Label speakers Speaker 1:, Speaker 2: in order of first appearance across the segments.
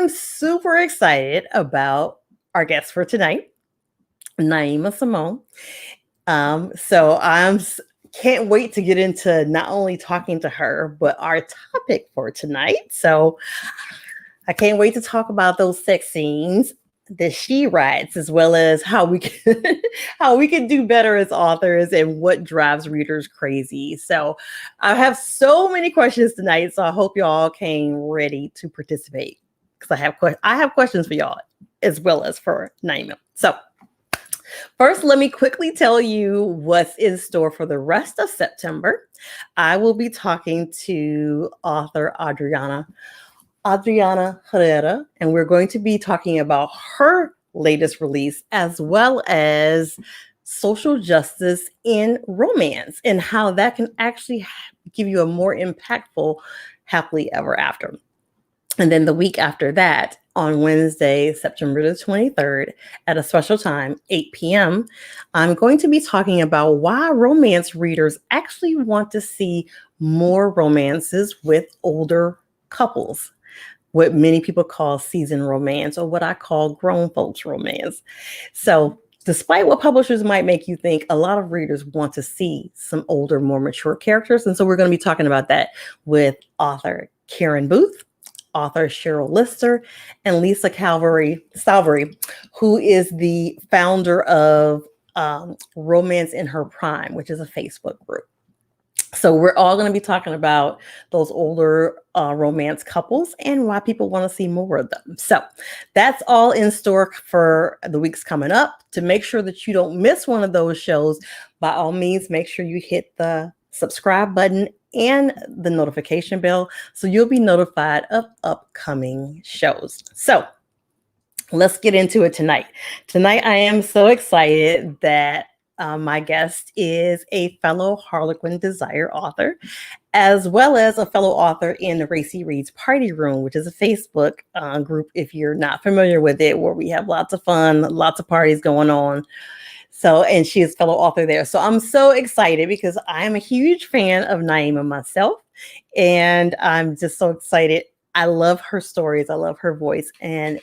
Speaker 1: am super excited about our guest for tonight, Naima Simone. Can't wait to get into not only talking to her, but our topic for tonight. So I can't wait to talk about those sex scenes that she writes, as well as how we can how we can do better as authors and what drives readers crazy. So I have so many questions tonight, so I hope y'all came ready to participate because I have questions for y'all as well as for Naima. So first, let me quickly tell you what's in store for the rest of September. I will be talking to author Adriana Herrera, and we're going to be talking about her latest release as well as social justice in romance and how that can actually give you a more impactful happily ever after. And then the week after that, on Wednesday, September the 23rd, at a special time, 8 p.m., I'm going to be talking about why romance readers actually want to see more romances with older couples, what many people call seasoned romance, or what I call grown folks romance. So despite what publishers might make you think, a lot of readers want to see some older, more mature characters. And so we're going to be talking about that with author Karen Booth, author Cheryl Lister, and Lisa Salvery, who is the founder of Romance in Her Prime, which is a Facebook group. So we're all going to be talking about those older romance couples and why people want to see more of them. So that's all in store for the weeks coming up. To make sure that you don't miss one of those shows, by all means, make sure you hit the subscribe button and the notification bell so you'll be notified of upcoming shows. So let's get into it tonight. Tonight, I am so excited that my guest is a fellow Harlequin Desire author, as well as a fellow author in the Reese Reads Party Room, which is a Facebook group, if you're not familiar with it, where we have lots of fun, lots of parties going on. So, and she is a fellow author there. So I'm so excited because I'm a huge fan of Naima myself. And I'm just so excited. I love her stories. I love her voice. And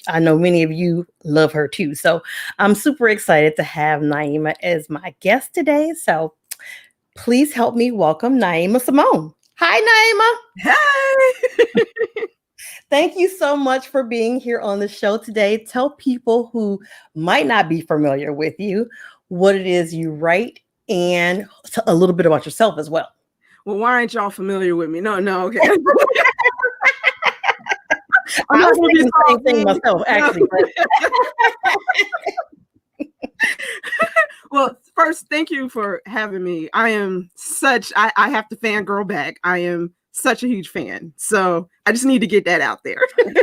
Speaker 1: I know many of you love her too. So I'm super excited to have Naima as my guest today. So please help me welcome Naima Simone. Hi,
Speaker 2: Naima. Hi.
Speaker 1: Thank you so much for being here on the show today. Tell people who might not be familiar with you what it is you write and a little bit about yourself as well.
Speaker 2: Well, why aren't y'all familiar with me? No, okay.
Speaker 1: I'm not thinking the same thing myself, actually.
Speaker 2: Well, first, thank you for having me. I am I have to fangirl back. I am such a huge fan. So I just need to get that out there.
Speaker 1: Thank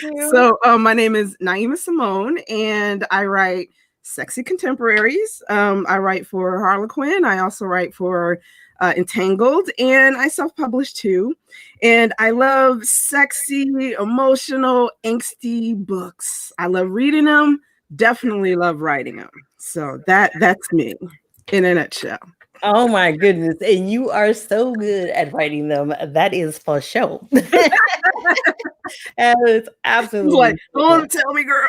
Speaker 1: you.
Speaker 2: So my name is Naima Simone, and I write sexy contemporaries. I write for Harlequin. I also write for Entangled, and I self-publish too. And I love sexy, emotional, angsty books. I love reading them. Definitely love writing them. So that's me in a nutshell.
Speaker 1: Oh my goodness. And you are so good at writing them. That is for sure. And it's absolutely
Speaker 2: like, don't tell me, girl.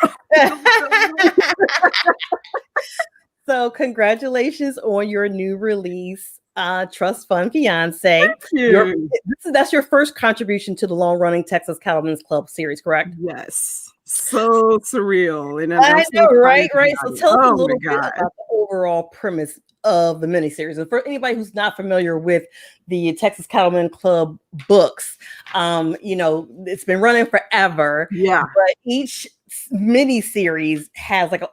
Speaker 1: So congratulations on your new release, Trust Fund Fiancé.
Speaker 2: Thank you.
Speaker 1: That's your first contribution to the long-running Texas Cattlemen's Club series, correct?
Speaker 2: Yes. So surreal. And
Speaker 1: I know, right? So tell us a little bit about the overall premise of the miniseries. And for anybody who's not familiar with the Texas Cattleman Club books, it's been running forever.
Speaker 2: Yeah.
Speaker 1: But each miniseries has like an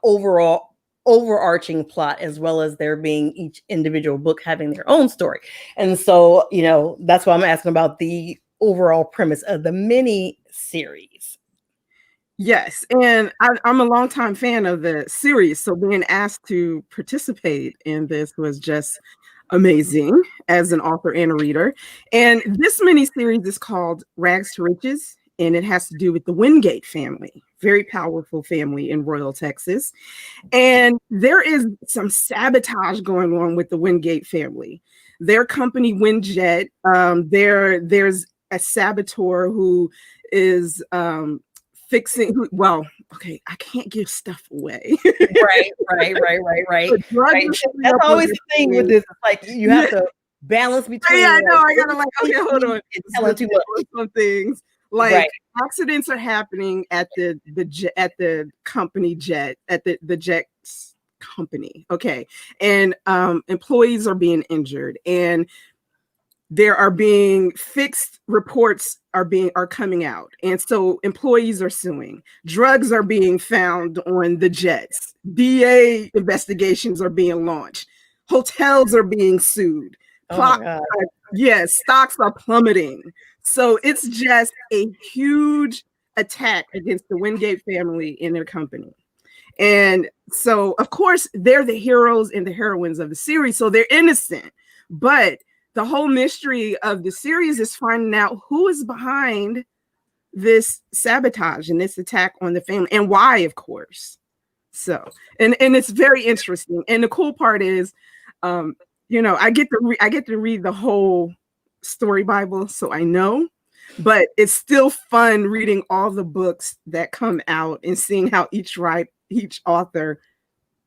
Speaker 1: overarching plot, as well as there being each individual book having their own story. And so, that's why I'm asking about the overall premise of the mini series.
Speaker 2: Yes, and I'm a longtime fan of the series, so being asked to participate in this was just amazing as an author and a reader. And this miniseries is called Rags to Riches, and it has to do with the Wingate family, very powerful family in Royal, Texas. And there is some sabotage going on with the Wingate family. Their company, Windjet, there's a saboteur who is fixing. Well, okay, I can't give stuff away.
Speaker 1: Right. That's always the thing with this. It's like you have to balance between.
Speaker 2: Yeah, I know. I gotta like, okay, hold on.
Speaker 1: Telling too much.
Speaker 2: Some things like accidents are happening at the company jet at the jet company. Okay, and employees are being injured, and there are being fixed reports are coming out, and so employees are suing. Drugs are being found on the jets. DA investigations are being launched. Hotels are being sued. Stocks are plummeting. So it's just a huge attack against the Wingate family and their company. And so, of course, they're the heroes and the heroines of the series, so they're innocent. But the whole mystery of the series is finding out who is behind this sabotage and this attack on the family, and why, of course. So, and it's very interesting. And the cool part is, I get to read the whole story Bible, so I know, but it's still fun reading all the books that come out and seeing how each author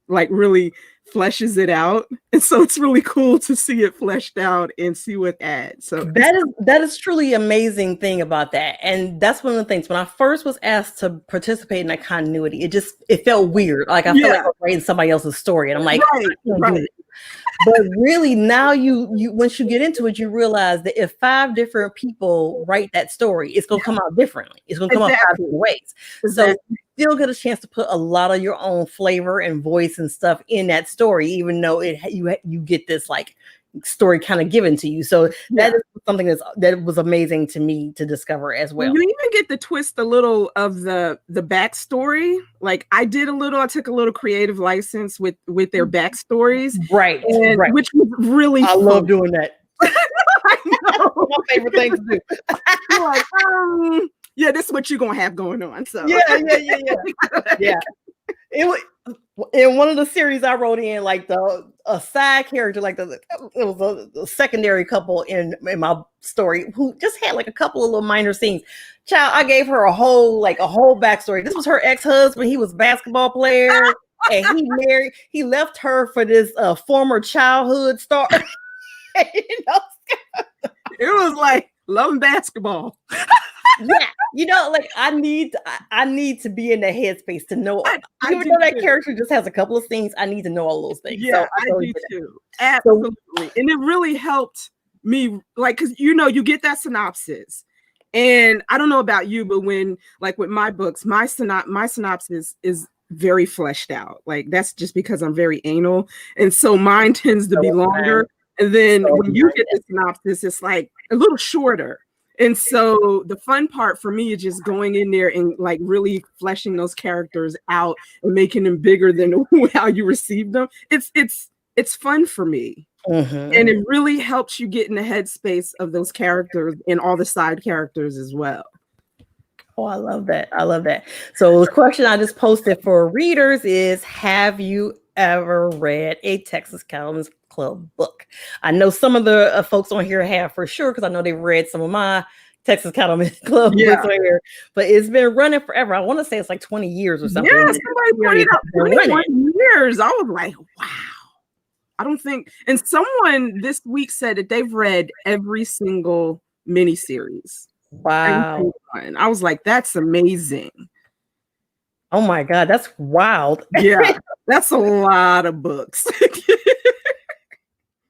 Speaker 2: like really fleshes it out. And so it's really cool to see it fleshed out and see what adds. So
Speaker 1: that is truly amazing thing about that. And that's one of the things when I first was asked to participate in that continuity, it felt weird. Like I felt like I was writing somebody else's story. And I'm like, right. But really now you once you get into it, you realize that if 5 different people write that story, it's gonna come out differently. It's gonna come out 5 different ways. So you still get a chance to put a lot of your own flavor and voice and stuff in that story, even though you get this like story kind of given to you. So that is something that was amazing to me to discover as well.
Speaker 2: You even get to twist a little of the backstory. Like I took a little creative license with their backstories.
Speaker 1: Right.
Speaker 2: Which was really
Speaker 1: fun. Love doing that.
Speaker 2: I know.
Speaker 1: My favorite thing to do.
Speaker 2: You're like, yeah, this is what you're gonna have going on. So
Speaker 1: yeah. It was in one of the series I wrote in, like a side character, like it was a secondary couple in my story who just had like a couple of little minor scenes. Child, I gave her a whole backstory. This was her ex-husband. He was a basketball player, and he left her for this former childhood star.
Speaker 2: It was like loving basketball.
Speaker 1: Like I need to be in the headspace to know. Even though that character just has a couple of scenes, I need to know all those things.
Speaker 2: Yeah, I do too. Absolutely. And it really helped me, like, because you get that synopsis. And I don't know about you, but when, like with my books, my synopsis is very fleshed out. Like that's just because I'm very anal. And so mine tends to be longer. And then when you get the synopsis, it's like a little shorter. And so the fun part for me is just going in there and like really fleshing those characters out and making them bigger than how you received them. It's fun for me. Mm-hmm. And it really helps you get in the headspace of those characters and all the side characters as well.
Speaker 1: Oh, I love that. So the question I just posted for readers is, have you ever read a Texas Cattlemen's Club book? I know some of the folks on here have for sure, because I know they've read some of my Texas Cattlemen Club books on here, but it's been running forever. I want to say it's like 20 years or something.
Speaker 2: Yeah, somebody pointed out 21 years. I was like, wow. I don't think, and someone this week said that they've read every single miniseries.
Speaker 1: Wow.
Speaker 2: And I was like, that's amazing.
Speaker 1: Oh my God, that's wild.
Speaker 2: Yeah, that's a lot of books.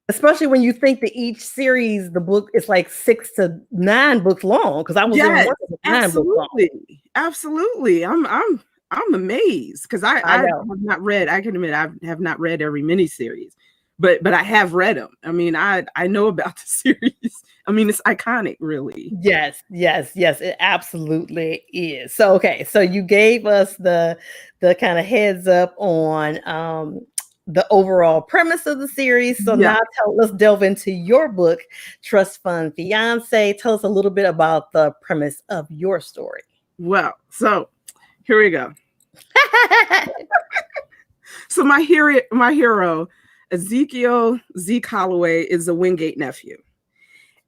Speaker 1: Especially when you think that each series, the book is like 6 to 9 books long. Because I was in one of the 9 books long.
Speaker 2: Absolutely. I'm amazed because I have not read. I can admit I have not read every miniseries, but I have read them. I mean, I know about the series. I mean, it's iconic, really.
Speaker 1: Yes, it absolutely is. So, okay, so you gave us the kind of heads up on the overall premise of the series. So now let's delve into your book, Trust Fund Fiance. Tell us a little bit about the premise of your story.
Speaker 2: Well, so here we go. So my hero, Ezekiel Zeke Holloway, is a Wingate nephew.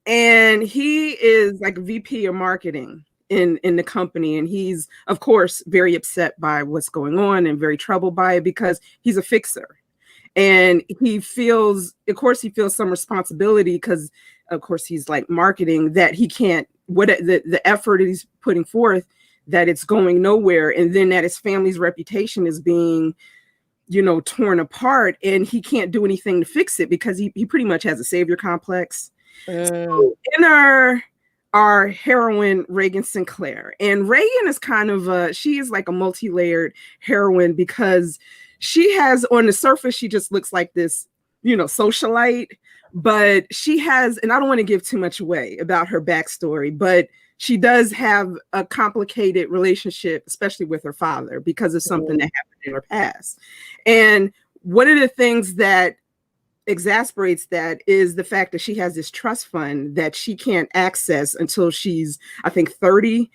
Speaker 2: And he is like a VP of marketing in the company, and he's of course very upset by what's going on and very troubled by it because he's a fixer. And he feels, of course, he feels some responsibility because, of course, he's like marketing that he can't, what the effort he's putting forth, that it's going nowhere. And then that his family's reputation is being, torn apart, and he can't do anything to fix it because he pretty much has a savior complex. So in our heroine, Reagan Sinclair, and Reagan is kind of she is like a multi-layered heroine because she has, on the surface, she just looks like this, socialite, but she has, and I don't want to give too much away about her backstory, but she does have a complicated relationship, especially with her father, because of something that happened in her past. And one of the things that exasperates that is the fact that she has this trust fund that she can't access until she's, I think, 30.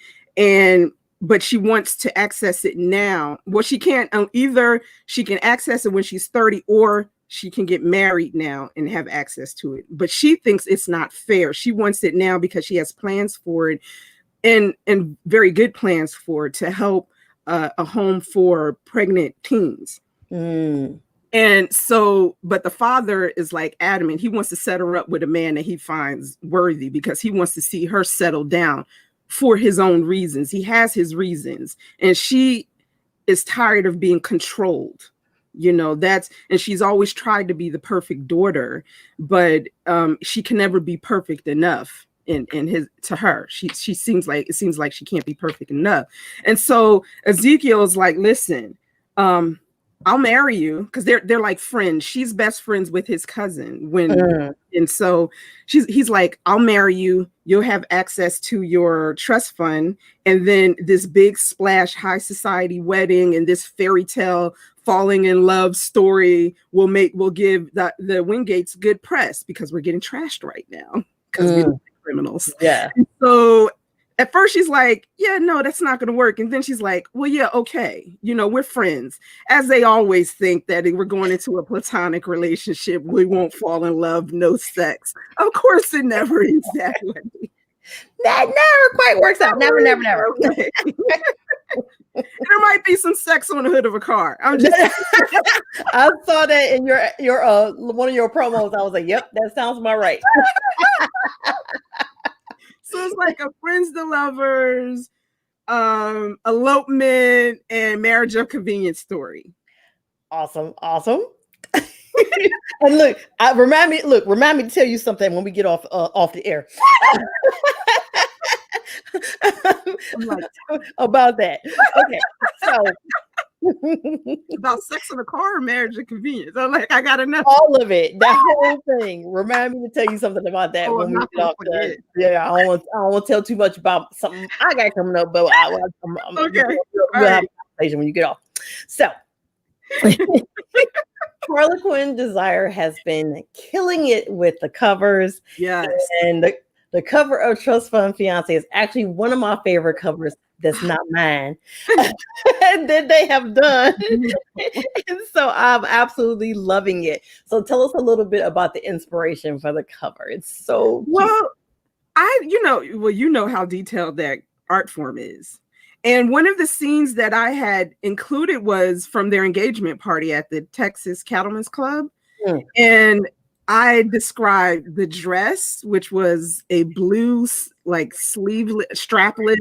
Speaker 2: But she wants to access it now. Well, she can't, either she can access it when she's 30, or she can get married now and have access to it. But she thinks it's not fair. She wants it now because she has plans for it, and very good plans for it, to help a home for pregnant teens. And so, but the father is like adamant. He wants to set her up with a man that he finds worthy because he wants to see her settle down for his own reasons. He has his reasons, and she is tired of being controlled. And she's always tried to be the perfect daughter, but she can never be perfect enough to her. She seems like she can't be perfect enough. And so Ezekiel is like, listen, I'll marry you, because they're like friends. She's best friends with his cousin and so he's like, I'll marry you. You'll have access to your trust fund, and then this big splash high society wedding and this fairy tale falling in love story will give the Wingates good press, because we're getting trashed right now because we're criminals.
Speaker 1: Yeah.
Speaker 2: And so at first she's like, yeah, no, that's not going to work. And then she's like, well, yeah, okay. We're friends. As they always think that we're going into a platonic relationship, we won't fall in love, no sex. Of course, it never is that way.
Speaker 1: That never quite works out. Never.
Speaker 2: Okay. There might be some sex on the hood of a car. I'm just
Speaker 1: I saw that in your one of your promos. I was like, yep, that sounds about right.
Speaker 2: So it's like a friends to lovers, elopement, and marriage of convenience story.
Speaker 1: Awesome. And look, remind me to tell you something when we get off the air. About that. Okay, so
Speaker 2: about sex in the car or marriage of convenience. I'm like, I gotta know
Speaker 1: all of it. That whole thing. Remind me to tell you something about that when we get off the. Yeah, I don't want to tell too much about something I got coming up, but
Speaker 2: okay.
Speaker 1: We'll have a conversation when you get off. So, Harlequin Desire has been killing it with the covers.
Speaker 2: Yes.
Speaker 1: And the cover of Trust Fund Fiancé is actually one of my favorite covers. That's not mine. That they have done. And so I'm absolutely loving it. So tell us a little bit about the inspiration for the cover. It's so cute.
Speaker 2: Well, you know how detailed that art form is. And one of the scenes that I had included was from their engagement party at the Texas Cattlemen's Club. And I described the dress, which was a blue, like sleeveless, strapless,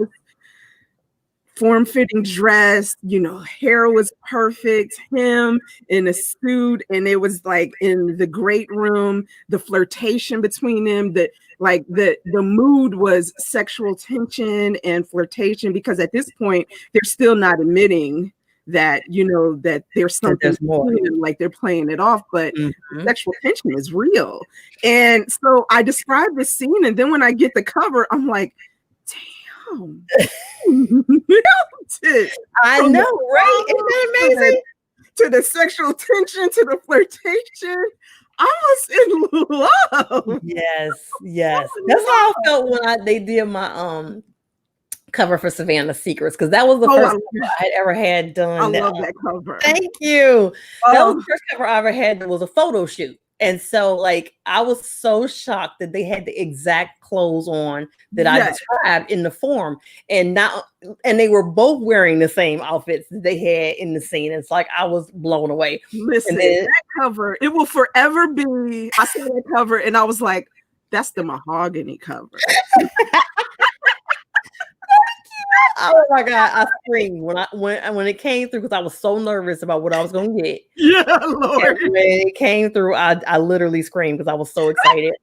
Speaker 2: form-fitting dress. Hair was perfect, him in a suit, and it was like in the great room, the flirtation between them, the mood was sexual tension and flirtation, because at this point they're still not admitting that that there's something more, like they're playing it off, but sexual tension is real. And so I described this scene, and then when I get the cover, I'm like, damn.
Speaker 1: I know, right? Isn't that amazing?
Speaker 2: To the sexual tension, to the flirtation, I was in love.
Speaker 1: Yes. That's how I felt when they did my cover for Savannah Secrets, because that was the first cover I had ever had done.
Speaker 2: I love that cover.
Speaker 1: Thank you. That was the first cover I ever had that was a photo shoot. And so, like, I was so shocked that they had the exact clothes on that I described in the form, and they were both wearing the same outfits that they had in the scene. It's like I was blown away.
Speaker 2: Listen, that cover, it will forever be. I saw that cover and I was like, that's the mahogany cover.
Speaker 1: Oh my God, I screamed when it came through because I was so nervous about what I was going to get.
Speaker 2: Yeah, Lord.
Speaker 1: And when it came through, I literally screamed because I was so excited.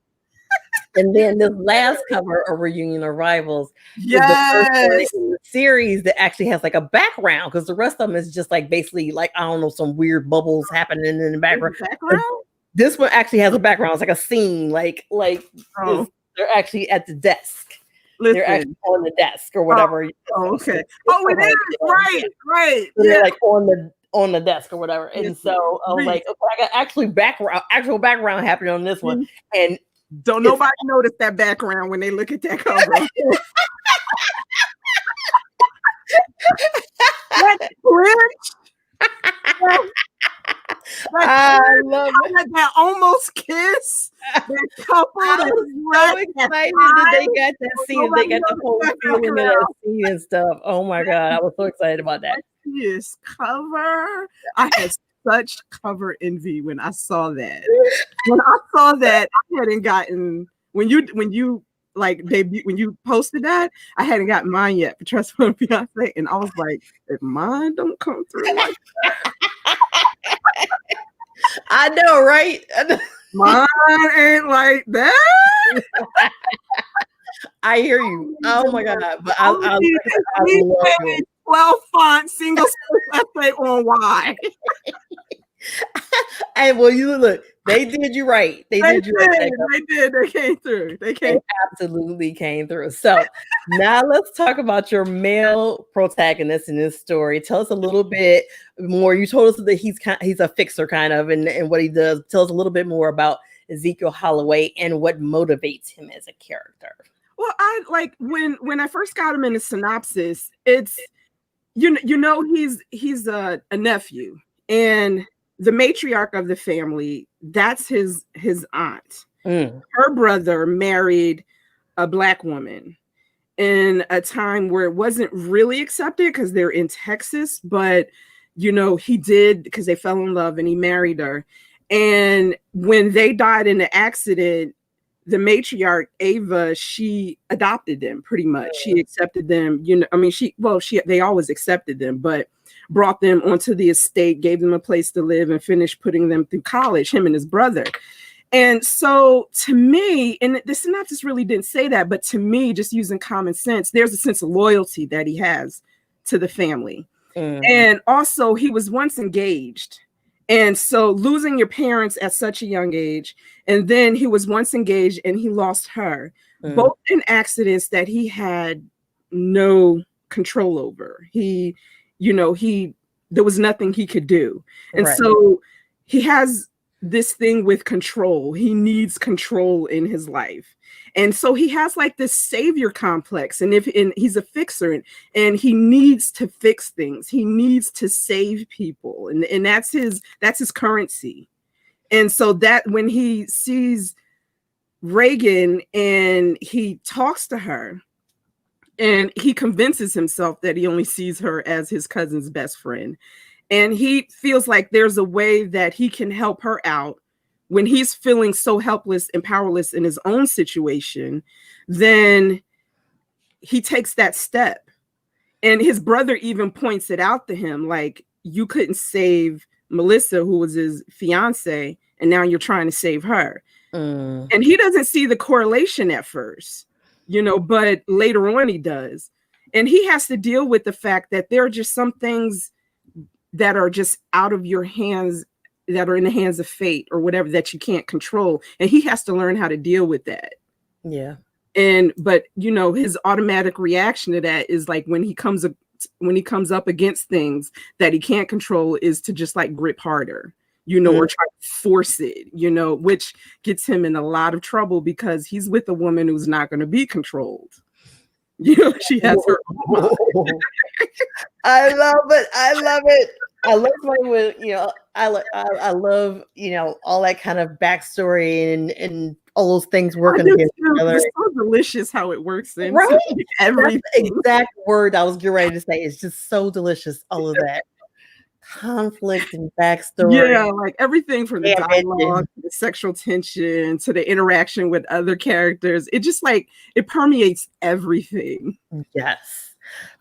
Speaker 1: And then this last cover of Reunion of Rivals is the first one in the series that actually has like a background, because the rest of them is just like basically like, I don't know, some weird bubbles happening in the background. This one actually has a background. It's like a scene, they're actually at the desk. Listen. They're actually on the desk or whatever.
Speaker 2: Oh, okay. Oh, it is. Right.
Speaker 1: So they're like on the desk or whatever. And so I was like, okay, I got actual background happening on this one. And
Speaker 2: don't nobody notice that background when they look at that cover. That
Speaker 1: I love it.
Speaker 2: That almost kiss. That couple.
Speaker 1: I was so excited that they got that scene. They got the whole feeling of that scene and stuff. Oh my God. I was so excited about that.
Speaker 2: Yes, cover. I had such cover envy when I saw that. When I saw that, I hadn't gotten when you like when you posted that, I hadn't gotten mine yet for Trust Fund Fiancé, and I was like, if mine don't come through like that.
Speaker 1: I know, right?
Speaker 2: Mine ain't like that.
Speaker 1: I hear you. Oh my God. But I love it.
Speaker 2: 12 font single essay on why.
Speaker 1: And well, you look, they did you right. They did you right.
Speaker 2: They did. They came through. They
Speaker 1: absolutely came through. So now let's talk about your male protagonist in this story. Tell us a little bit more. You told us that he's a fixer kind of, and what he does. Tell us a little bit more about Ezekiel Holloway and what motivates him as a character.
Speaker 2: Well, I like when I first got him in the synopsis, it's he's a nephew, and the matriarch of the family, that's his aunt. Her brother married a Black woman in a time where it wasn't really accepted because they're in Texas, but he did because they fell in love and he married her. And when they died in the accident, the matriarch Ava, she adopted them pretty much. She accepted them. They always accepted them, but brought them onto the estate, gave them a place to live, and finished putting them through college, him and his brother. And so to me, and the synopsis really didn't say that, but to me, just using common sense, there's a sense of loyalty that he has to the family. And also he was once engaged. And so losing your parents at such a young age, and then he was once engaged and he lost her, both in accidents that he had no control over. There was nothing he could do. And so he has this thing with control. He needs control in his life. And so he has like this savior complex, and he's a fixer, and he needs to fix things. He needs to save people, and that's his currency. And so that when he sees Reagan and he talks to her, and he convinces himself that he only sees her as his cousin's best friend, and he feels like there's a way that he can help her out when he's feeling so helpless and powerless in his own situation, then he takes that step. And his brother even points it out to him, like, you couldn't save Melissa, who was his fiance, and now you're trying to save her. And he doesn't see the correlation at first, but later on he does. And he has to deal with the fact that there are just some things that are just out of your hands, that are in the hands of fate or whatever, that you can't control. And he has to learn how to deal with that.
Speaker 1: Yeah.
Speaker 2: But his automatic reaction to that is like when he comes up against things that he can't control, is to just like grip harder, or try to force it, which gets him in a lot of trouble because he's with a woman who's not going to be controlled. She has her own mind.
Speaker 1: I love it. I love somebody with, I love, all that kind of backstory and all those things
Speaker 2: I
Speaker 1: working
Speaker 2: do
Speaker 1: against each
Speaker 2: too.
Speaker 1: other.
Speaker 2: It's so delicious how it works
Speaker 1: Right?
Speaker 2: into
Speaker 1: That's
Speaker 2: everything.
Speaker 1: the exact word I was getting ready to say. It's just so delicious, all of that conflict and backstory,
Speaker 2: Yeah, like everything from the dialogue
Speaker 1: ambition.
Speaker 2: to the sexual tension to the interaction with other characters. It just like it permeates everything.
Speaker 1: Yes.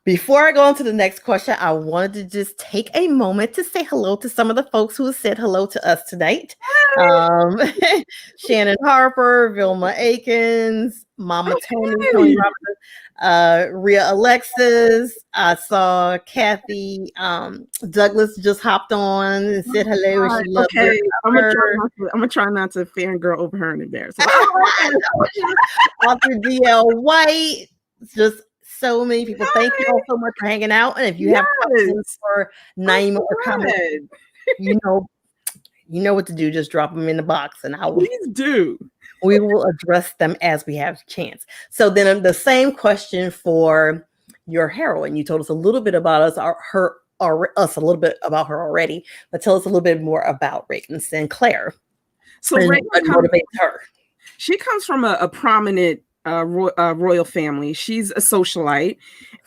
Speaker 1: Before I go on to the next question, I wanted to just take a moment to say hello to some of the folks who have said hello to us tonight. Um, Shannon Harper, Vilma Akins, Mama Tony
Speaker 2: Okay.
Speaker 1: Robinson, Rhea Alexis. I saw Kathy Douglas just hopped on and said hello and
Speaker 2: God,
Speaker 1: she loved your
Speaker 2: okay.
Speaker 1: cover.
Speaker 2: I'm gonna try not to fangirl over her and embarrass her. Oh, okay.
Speaker 1: Author DL White, just so many people. Thank you all so much for hanging out. And if you have questions
Speaker 2: Yes.
Speaker 1: for
Speaker 2: I'm
Speaker 1: Naima
Speaker 2: so
Speaker 1: or comments,
Speaker 2: glad.
Speaker 1: you know, you know what to do. Just drop them in the box, and
Speaker 2: Please do.
Speaker 1: we will address them as we have a chance. So then the same question for your heroine. You told us a little bit about us, us a little bit about her already, but tell us a little bit more about Reagan Sinclair
Speaker 2: So
Speaker 1: and
Speaker 2: Reagan
Speaker 1: what motivates her.
Speaker 2: she comes from a prominent royal family. She's a socialite.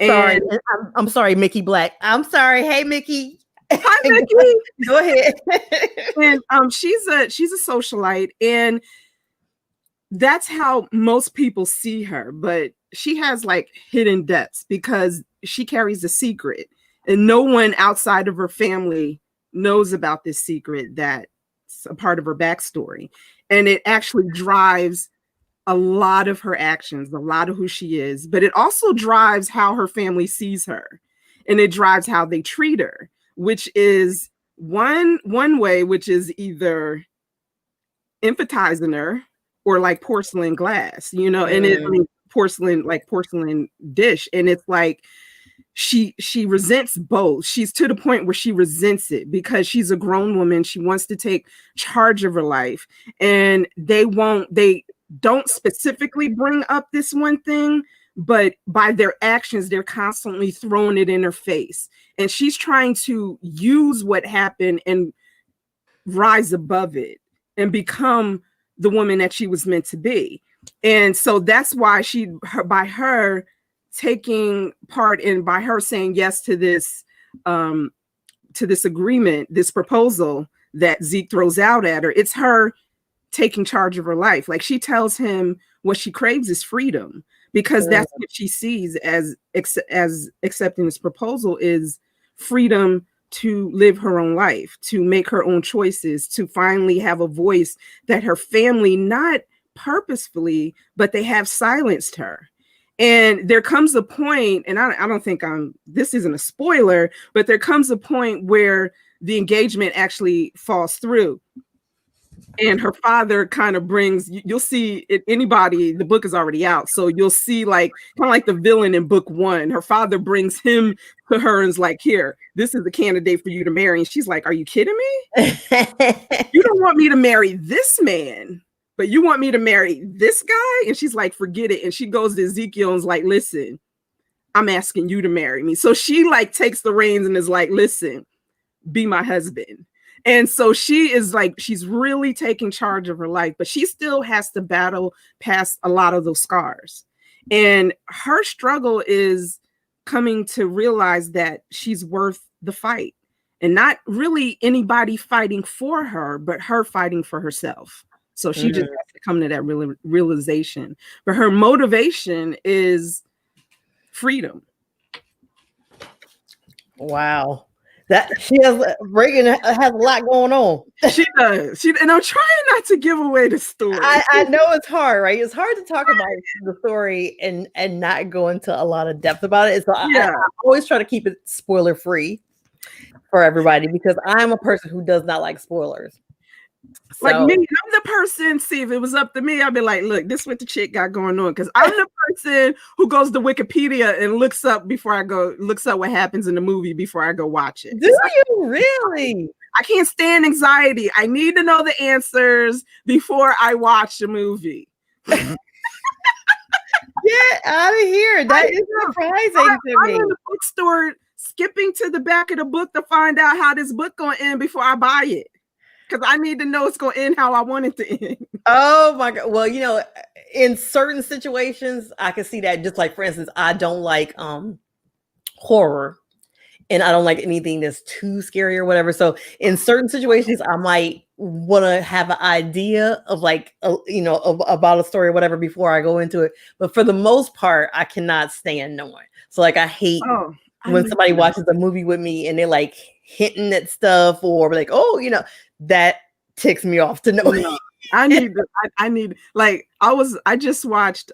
Speaker 1: Sorry,
Speaker 2: And
Speaker 1: I'm sorry, Mickey Black. I'm sorry. Hey, Mickey.
Speaker 2: hi, Mickey.
Speaker 1: Go ahead.
Speaker 2: And she's a socialite, and that's how most people see her. But she has like hidden depths because she carries a secret, and no one outside of her family knows about this secret that's a part of her backstory. And it actually drives a lot of her actions, a lot of who she is, but it also drives how her family sees her, and it drives how they treat her, which is one way, which is either emphasizing her or like porcelain glass, and I mean porcelain, like porcelain dish, and it's like she resents both. She's to the point where she resents it because she's a grown woman. She wants to take charge of her life, and they don't specifically bring up this one thing, but by their actions, they're constantly throwing it in her face. And she's trying to use what happened and rise above it and become the woman that she was meant to be. And so that's why by her taking part in, by her saying yes to this agreement, this proposal that Zeke throws out at her, it's her taking charge of her life. Like she tells him what she craves is freedom, because that's what she sees as accepting this proposal is freedom to live her own life, to make her own choices, to finally have a voice that her family, not purposefully, but they have silenced her. And there comes a point, and I don't think this isn't a spoiler, but there comes a point where the engagement actually falls through. And her father kind of you'll see it, anybody, the book is already out. So you'll see like kind of like the villain in book one, her father brings him to her and is like, here, this is the candidate for you to marry. And she's like, are you kidding me? You don't want me to marry this man, but you want me to marry this guy? And she's like, forget it. And she goes to Ezekiel and is like, listen, I'm asking you to marry me. So she like takes the reins and is like, listen, be my husband. And so she is like, she's really taking charge of her life, but she still has to battle past a lot of those scars. And her struggle is coming to realize that she's worth the fight, and not really anybody fighting for her, but her fighting for herself. So she just has to come to that realization. But her motivation is freedom.
Speaker 1: Wow. Reagan has a lot going on.
Speaker 2: She does. And I'm trying not to give away the story.
Speaker 1: I know it's hard, right? It's hard to talk about the story and not go into a lot of depth about it. So I always try to keep it spoiler free for everybody, because I'm a person who does not like spoilers.
Speaker 2: Like me, I'm the person, see, if it was up to me, I'd be like, look, this is what the chick got going on. Because I'm the person who goes to Wikipedia and looks up what happens in the movie before I go watch it.
Speaker 1: Do you really?
Speaker 2: I can't stand anxiety. I need to know the answers before I watch the movie.
Speaker 1: Get out of here. That is surprising to me.
Speaker 2: I'm in the bookstore skipping to the back of the book to find out how this book gonna end before I buy it. Because I need to know it's gonna end how I want it to end.
Speaker 1: Oh my God. Well, in certain situations, I can see that. Just like, for instance, I don't like horror, and I don't like anything that's too scary or whatever. So in certain situations, I might want to have an idea of like, about a story or whatever before I go into it. But for the most part, I cannot stand knowing. So like, I hate when somebody watches a movie with me and they're like hinting at stuff or like, that ticks me off to know.
Speaker 2: No, I need like I just watched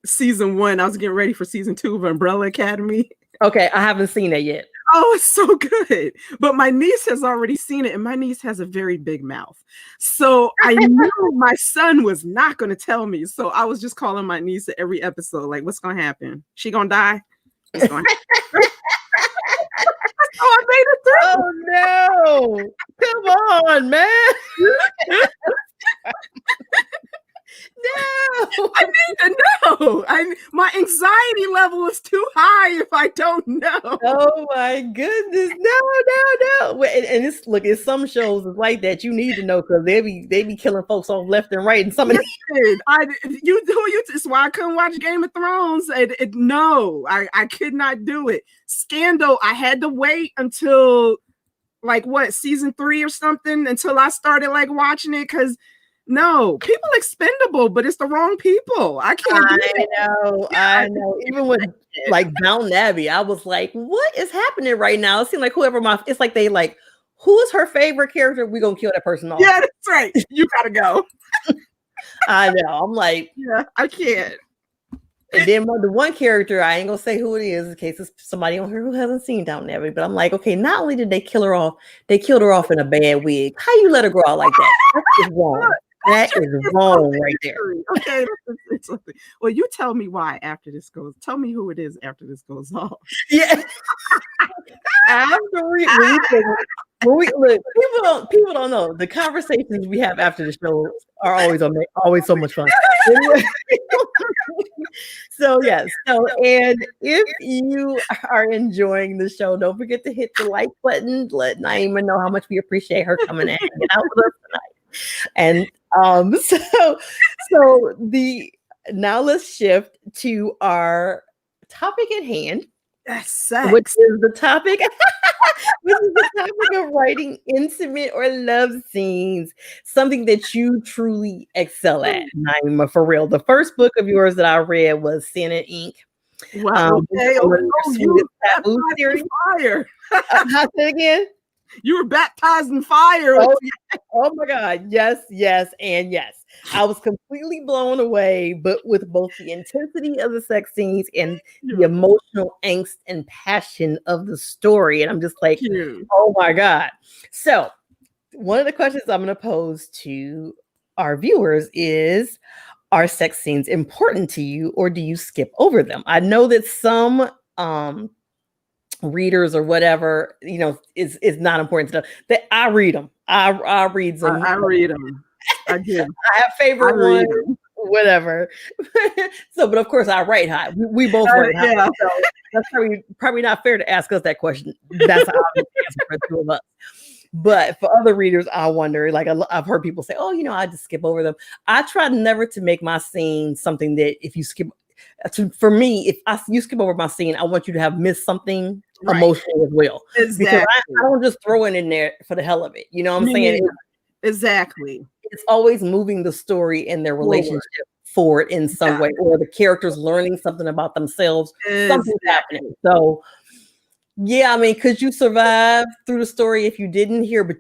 Speaker 2: season 1. I was getting ready for season 2 of Umbrella Academy.
Speaker 1: Okay, I haven't seen it yet.
Speaker 2: Oh, it's so good. But my niece has already seen it, and my niece has a very big mouth. So I knew my son was not going to tell me. So I was just calling my niece at every episode, like, what's going to happen? She going to die? What's going to happen? Oh, I made it through.
Speaker 1: Oh, no. Come on, man. No,
Speaker 2: I need to know. My anxiety level is too high if I don't know.
Speaker 1: Oh my goodness, no. And it's some shows is like that. You need to know because they be killing folks off left and right. And some of
Speaker 2: it's why I couldn't watch Game of Thrones. No, I could not do it. Scandal, I had to wait until like season 3 or something until I started like watching it because. No, people expendable, but it's the wrong people. I can't do that.
Speaker 1: I know. Even with like Downton Abbey, I was like, what is happening right now? It seemed like it's like they like, who is her favorite character? We're gonna kill that person off.
Speaker 2: Yeah, that's right. You gotta go.
Speaker 1: I know. I'm like,
Speaker 2: yeah, I can't.
Speaker 1: And then the one character, I ain't gonna say who it is in case it's somebody on here who hasn't seen Downton Abbey, but I'm like, okay, not only did they kill her off, they killed her off in a bad wig. How you let her grow out like that? That's wrong. That is wrong right there.
Speaker 2: Okay. Well, you tell me why after this goes. Tell me who it is after this goes off.
Speaker 1: Yeah. People don't know the conversations we have after the show are always so much fun. So and if you are enjoying the show, don't forget to hit the like button. Let Naima know how much we appreciate her coming in and hanging out with us tonight. And now let's shift to our topic at hand.
Speaker 2: That's sex.
Speaker 1: Which is the topic of writing intimate or love scenes, something that you truly excel at, Naima, for real. The first book of yours that I read was Sin and Ink.
Speaker 2: Wow.
Speaker 1: Taboo series.
Speaker 2: Fire.
Speaker 1: Say it again.
Speaker 2: You were baptized in fire.
Speaker 1: Oh my God. Yes, and yes. I was completely blown away, but with both the intensity of the sex scenes and the emotional angst and passion of the story. And I'm just like, oh my God. So one of the questions I'm going to pose to our viewers is, are sex scenes important to you or do you skip over them? I know that some readers or whatever, is not important to them. That I read them. I read them.
Speaker 2: I read them. I do.
Speaker 1: I have favorite ones, whatever. So, but of course, I write high. We both write high. Yeah. So that's probably not fair to ask us that question. That's how I answer for the two of us. But for other readers, I wonder. Like I've heard people say, "Oh, I just skip over them." I try never to make my scene something that if you skip. For me, if you skip over my scene, I want you to have missed something emotional as well.
Speaker 2: Exactly.
Speaker 1: Because I don't just throw it in there for the hell of it. You know what I'm saying?
Speaker 2: Exactly.
Speaker 1: It's always moving the story and their relationship forward in some way, or the characters learning something about themselves. Something's happening. So, yeah, I mean, could you survive through the story if you didn't hear, but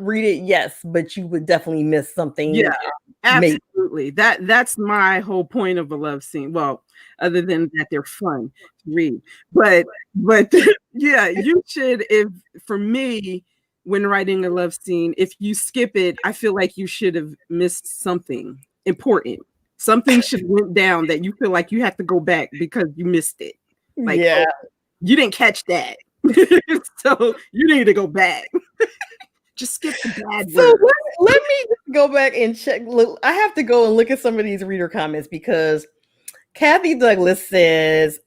Speaker 1: read it? Yes, but you would definitely miss something.
Speaker 2: Yeah, absolutely. That's my whole point of a love scene. Well, other than that, they're fun to read, but yeah, you should. If for me, when writing a love scene, if you skip it, I feel like you should have missed something important. Something should went down that you feel like you have to go back because you missed it. Like, you didn't catch that, so you need to go back. Just skip the bad
Speaker 1: so let me go back and check. Look, I have to go and look at some of these reader comments because Kathy Douglas says,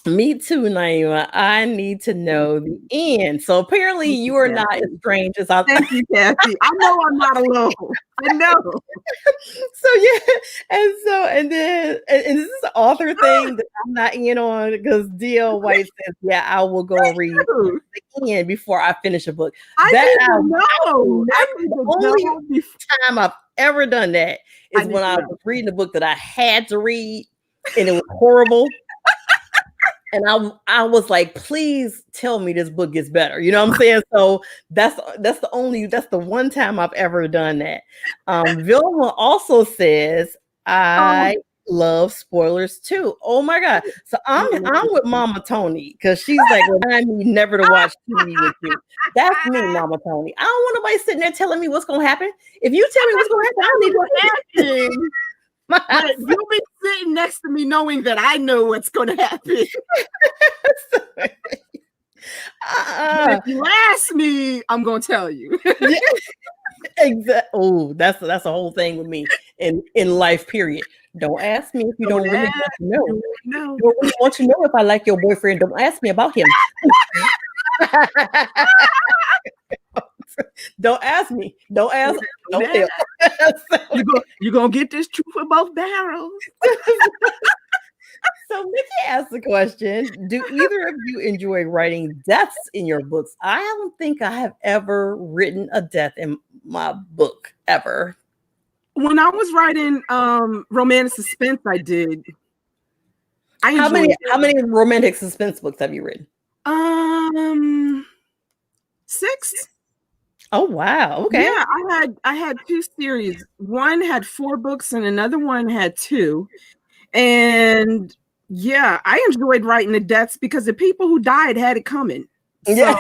Speaker 1: Me too, Naima. I need to know the end. So apparently
Speaker 2: Thank you,
Speaker 1: you are not as
Speaker 2: Kathy.
Speaker 1: strange as I
Speaker 2: Thank you, Kathy. I know I'm not alone. I know.
Speaker 1: so yeah, and this is an author thing that I'm not in on because D.L. White says, yeah, I will go and read
Speaker 2: Too.
Speaker 1: the end before I finish a book.
Speaker 2: I
Speaker 1: That
Speaker 2: need
Speaker 1: I
Speaker 2: to know. I need
Speaker 1: the
Speaker 2: to
Speaker 1: only
Speaker 2: know before.
Speaker 1: time I've ever done that
Speaker 2: I
Speaker 1: is
Speaker 2: need
Speaker 1: when
Speaker 2: to
Speaker 1: I
Speaker 2: know.
Speaker 1: was reading a book that I had to read and it was horrible. And I was like, please tell me this book gets better. You know what I'm saying? So that's the one time I've ever done that. Vilma also says
Speaker 2: Oh,
Speaker 1: I love spoilers too. Oh my god! So I'm
Speaker 2: oh,
Speaker 1: I'm with Mama Tony because she's like remind me never to watch TV with you. That's me, Mama Tony. I don't want nobody sitting there telling me what's gonna happen. If you tell me what's gonna happen, I don't need to
Speaker 2: happen. But you'll be sitting next to me knowing that I know what's going to happen. But if you ask me, I'm going to tell you.
Speaker 1: Yeah, exactly. Oh, that's a whole thing with me in life. Period. Don't ask me if you don't really want to know.
Speaker 2: No.
Speaker 1: You don't really want to know if I like your boyfriend. Don't ask me about him. Don't ask me. Don't ask. Don't tell.
Speaker 2: You're going to get this truth for both barrels.
Speaker 1: So Mickey asked the question, do either of you enjoy writing deaths in your books? I don't think I have ever written a death in my book, ever.
Speaker 2: When I was writing romantic suspense, I did.
Speaker 1: How many romantic suspense books have you written?
Speaker 2: 6.
Speaker 1: Oh wow. Okay.
Speaker 2: Yeah, I had 2 series. One had 4 books and another one had 2. And yeah, I enjoyed writing the deaths because the people who died had it coming. So.
Speaker 1: Yeah.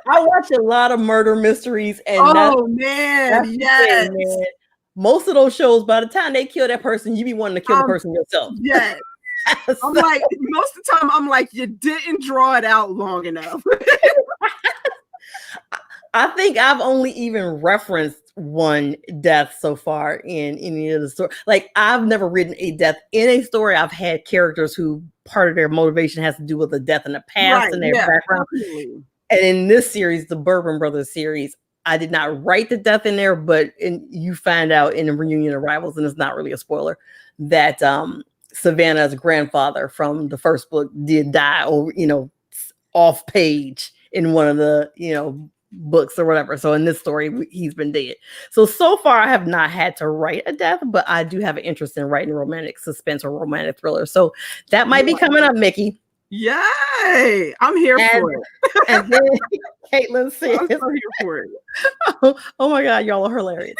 Speaker 1: I watch a lot of murder mysteries, and
Speaker 2: man, yes.
Speaker 1: Thing, man. Most of those shows, by the time they kill that person, you be wanting to kill the person yourself.
Speaker 2: Yes. I'm like, most of the time, I'm like, you didn't draw it out long enough.
Speaker 1: I think I've only even referenced one death so far in any of the story. Like, I've never written a death in a story. I've had characters who part of their motivation has to do with a death in the past and their background. Definitely. And in this series, the Bourbon Brothers series, I did not write the death in there, but you find out in the Reunion of Rivals, and it's not really a spoiler, that Savannah's grandfather from the first book did die, or off page in one of the books or whatever. So in this story, he's been dead. So far, I have not had to write a death, but I do have an interest in writing romantic suspense or romantic thriller. So that might be coming up, Mickey.
Speaker 2: Yay! I'm here for it. And
Speaker 1: then Caitlin says,
Speaker 2: I'm so here for it.
Speaker 1: Oh my God, y'all are hilarious.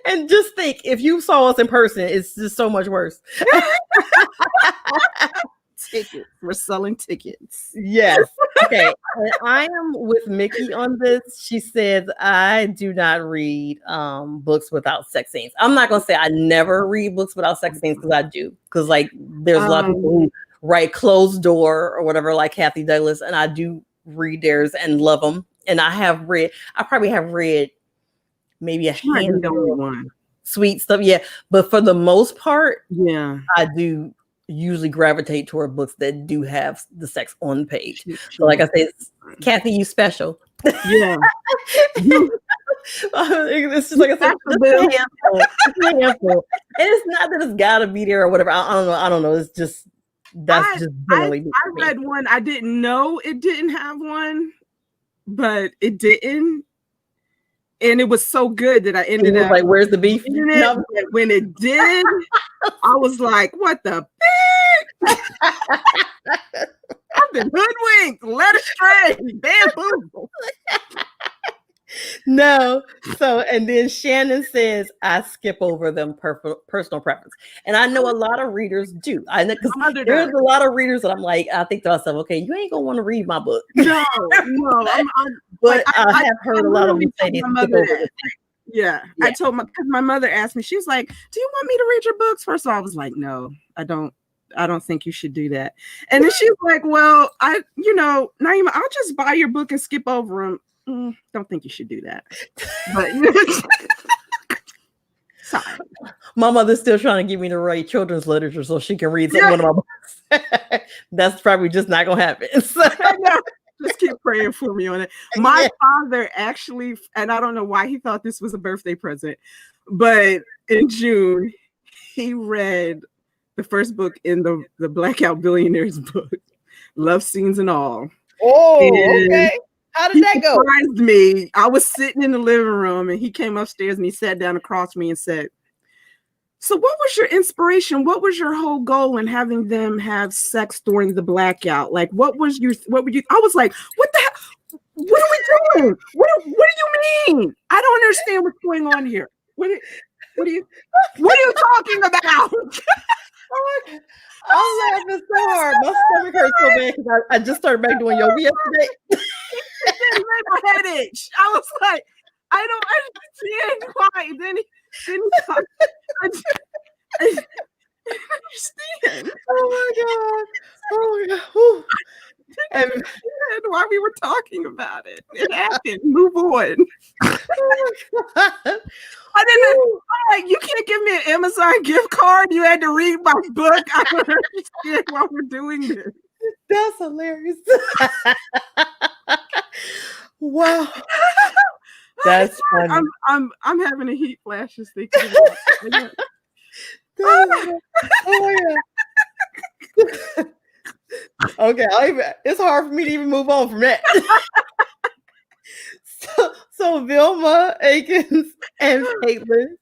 Speaker 1: And just think, if you saw us in person, it's just so much worse.
Speaker 2: Tickets. We're selling tickets.
Speaker 1: Yes. Okay. And I am with Mickey on this. She says, I do not read books without sex scenes. I'm not going to say I never read books without sex scenes, because I do. Because there's a lot of people who write Closed Door or whatever, like Kathy Douglas, and I do read theirs and love them. And I probably have read maybe a handful of sweet stuff. Yeah. But for the most part, I do usually gravitate toward books that do have the sex on the page. So like I said, Kathy, you special. Yeah. It's just like I said, it's a handful. And it's not that it's gotta be there or whatever. I don't know. It's just that's just generally.
Speaker 2: I read one. I didn't know it didn't have one, but it didn't. And it was so good that I ended up
Speaker 1: like, where's the beef?
Speaker 2: No. When it did, I was like, what the I've been hoodwinked, led astray, bamboozled.
Speaker 1: No. So, and then Shannon says, I skip over them personal preference. And I know a lot of readers do. I know, because there's a lot of readers that I'm like, I think to myself, okay, you ain't gonna want to read my book.
Speaker 2: No.
Speaker 1: But I have heard a lot of them say they skip over it.
Speaker 2: Yeah. I told because my mother asked me, she was like, do you want me to read your books? First of all, I was like, no, I don't think you should do that. And then she's like, well, Naima, I'll just buy your book and skip over them. Don't think you should do that. But Sorry.
Speaker 1: My mother's still trying to get me to write children's literature so she can read
Speaker 2: Yeah.
Speaker 1: one of my books. That's probably just not gonna happen. So.
Speaker 2: Just keep praying for me on it. My father actually, and I don't know why he thought this was a birthday present, but in June, he read the first book in the Blackout Billionaires book, Love Scenes and All.
Speaker 1: Oh,
Speaker 2: and
Speaker 1: okay. How did that go?
Speaker 2: He surprised me. I was sitting in the living room and he came upstairs and he sat down across me and said, "So what was your inspiration? What was your whole goal in having them have sex during the blackout? Like, what were you?" I was like, "What the hell? What are we doing? What do you mean? I don't understand what's going on here. What are you talking about?"
Speaker 1: Oh my God. I'm laughing so hard. My stomach hurts so bad because I just started back doing yoga yesterday.
Speaker 2: It made my head itch. I was like, I don't understand why. Then he talked. I understand.
Speaker 1: Oh my God. Oh my God. Whew.
Speaker 2: And why we were talking about it. It happened. Move on.
Speaker 1: Oh my God.
Speaker 2: I didn't like, you can't give me an Amazon gift card. You had to read my book. I don't understand why we're doing this.
Speaker 1: That's hilarious. Wow. That's funny.
Speaker 2: I'm having a heat flashes thinking about it.
Speaker 1: Oh my God. Okay, it's hard for me to even move on from that. So Vilma Akins and Caitlin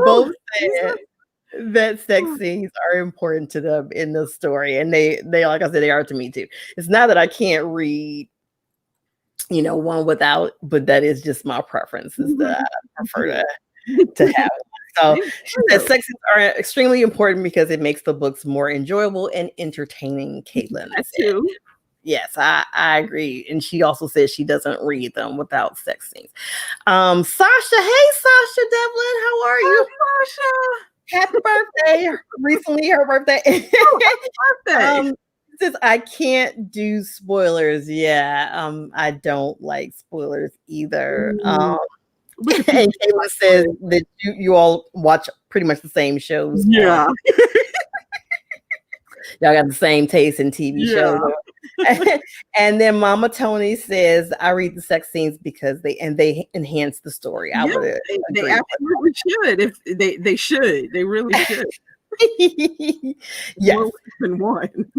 Speaker 1: both said that sex scenes are important to them in the story, and they like I said, they are to me too. It's not that I can't read, one without, but that is just my preference. Is that I prefer to have. So she said sex scenes are extremely important because it makes the books more enjoyable and entertaining. Caitlin said. Yes, I agree. And she also says she doesn't read them without sex scenes. Sasha, hey Sasha Devlin, how are you?
Speaker 2: Sasha.
Speaker 1: Happy birthday. Recently her birthday.
Speaker 2: Happy birthday.
Speaker 1: Says I can't do spoilers. Yeah, I don't like spoilers either. And Kayla says that you all watch pretty much the same shows.
Speaker 2: Yeah.
Speaker 1: Y'all got the same taste in TV shows. And then Mama Tony says, I read the sex scenes because they enhance the story. I would
Speaker 2: they absolutely should. If they should. They really should.
Speaker 1: Yes.
Speaker 2: More than one.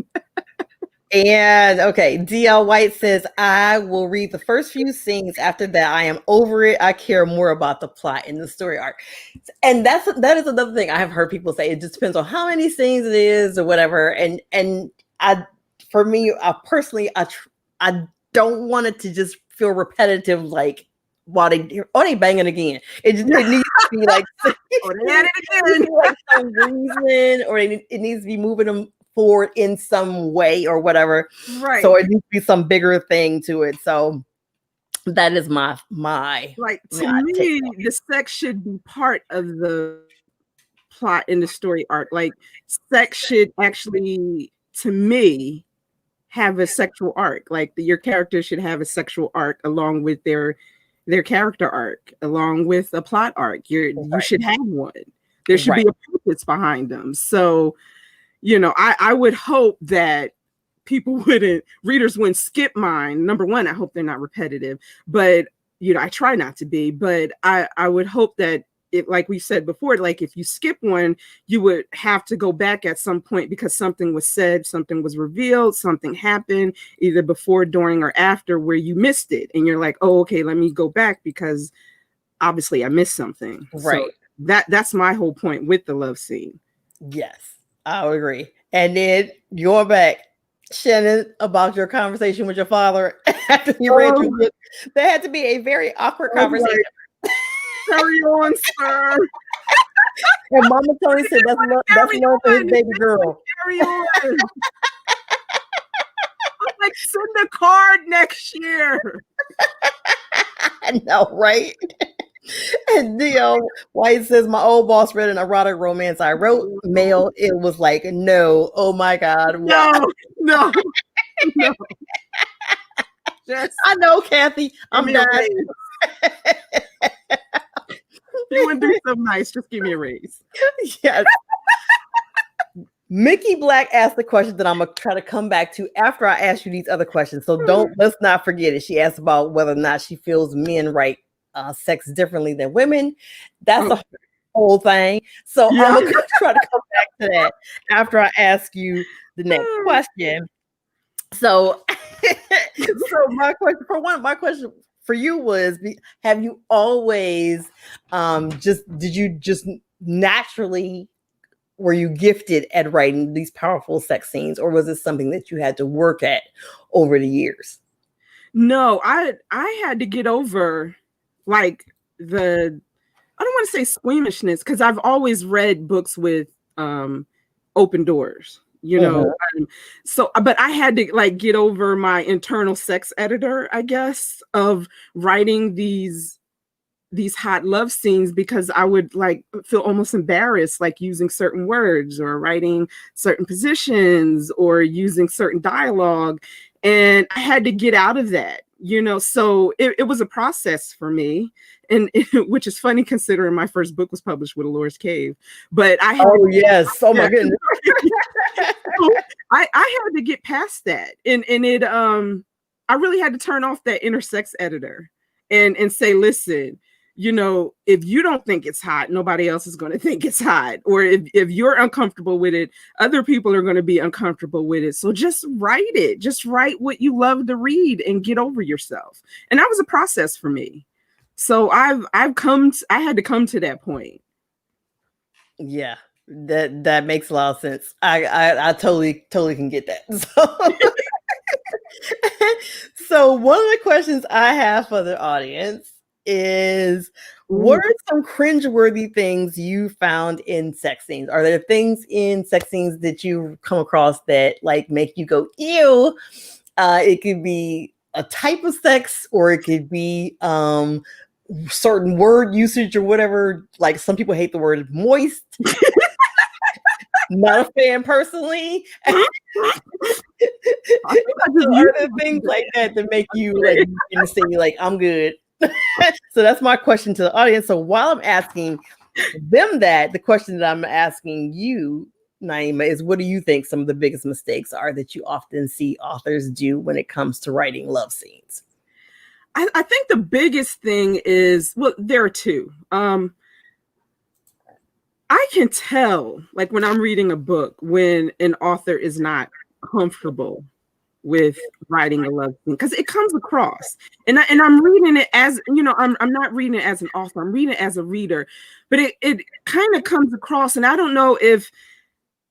Speaker 1: And okay, DL White says, I will read the first few scenes. After that, I am over it. I care more about the plot and the story arc. And that is another thing I have heard people say. It just depends on how many scenes it is or whatever. And for me, personally, I don't want it to just feel repetitive, like while they banging again. It needs to be like, like some reason, or it needs to be moving them forward in some way or whatever.
Speaker 2: Right.
Speaker 1: So it needs to be some bigger thing to it. So that is my
Speaker 2: like to me, the sex should be part of the plot in the story arc. Like sex should actually, to me, have a sexual arc. Like your character should have a sexual arc along with their character arc, along with a plot arc. You should have one. There should be a purpose behind them. So, I would hope that readers wouldn't skip mine. Number one, I hope they're not repetitive, but I try not to be, but I would hope that like we said before, like if you skip one, you would have to go back at some point because something was said, something was revealed, something happened either before, during, or after where you missed it. And you're like, oh, okay, let me go back because obviously I missed something.
Speaker 1: Right.
Speaker 2: So that's my whole point with the love scene.
Speaker 1: Yes, I would agree. And then you're back, Shannon, about your conversation with your father after you read your book. There had to be a very awkward conversation.
Speaker 2: Carry on, sir.
Speaker 1: And Mama Tony said that's love for his baby girl.
Speaker 2: Carry on. Like send a card next year.
Speaker 1: I know, right? And Theo White says, my old boss read an erotic romance I wrote. Mail. It was like, no. Oh my God.
Speaker 2: No.
Speaker 1: I know, Kathy. I'm dying.
Speaker 2: You want to do something nice, just give me a raise.
Speaker 1: Yes. Mickey Black asked the question that I'm gonna try to come back to after I ask you these other questions. So let's not forget it. She asked about whether or not she feels men write sex differently than women. That's a whole thing. So I'm gonna try to come back to that after I ask you the next question. So, my question for you was: have you always did you just naturally, were you gifted at writing these powerful sex scenes, or was it something that you had to work at over the years?
Speaker 2: No, I had to get over like I don't want to say squeamishness, because I've always read books with open doors, so but I had to like get over my internal sex editor, I guess, of writing these hot love scenes, because I would like feel almost embarrassed, like using certain words or writing certain positions or using certain dialogue. And I had to get out of that, so it was a process for me. And which is funny considering my first book was published with Allures Cave. But I had
Speaker 1: my goodness.
Speaker 2: I had to get past that. And it I really had to turn off that inner sex editor and say, listen, if you don't think it's hot, nobody else is going to think it's hot. Or if you're uncomfortable with it, other people are going to be uncomfortable with it. So just write it. Just write what you love to read and get over yourself. And that was a process for me. So I had to come to that point.
Speaker 1: Yeah, that makes a lot of sense. I totally can get that. So one of the questions I have for the audience is, what are some cringeworthy things you found in sex scenes? Are there things in sex scenes that you come across that like make you go, ew? It could be a type of sex, or it could be certain word usage or whatever. Like some people hate the word moist. Not a fan personally. Are there things like that make you like say like, I'm good? So that's my question to the audience. So while I'm asking them that, the question that I'm asking you, Naima, is what do you think some of the biggest mistakes are that you often see authors do when it comes to writing love scenes?
Speaker 2: I think the biggest thing is, well, there are two. I can tell, like when I'm reading a book, when an author is not comfortable with writing a love scene, because it comes across, and I'm reading it as, I'm not reading it as an author, I'm reading it as a reader, but it kind of comes across, and I don't know if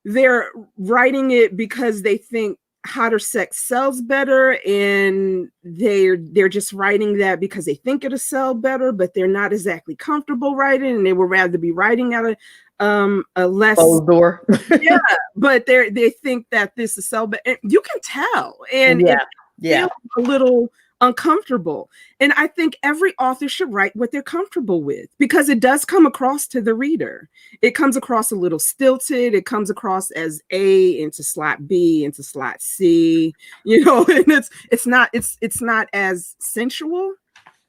Speaker 2: they're writing it because they think hotter sex sells better, and they're just writing that because they think it'll sell better, but they're not exactly comfortable writing, and they would rather be writing out a less
Speaker 1: closed door.
Speaker 2: Yeah, but they think that this is sell better. You can tell, and it feels a little uncomfortable. And I think every author should write what they're comfortable with, because it does come across to the reader. It comes across a little stilted. It comes across as A into slot B into slot C, and it's not as sensual,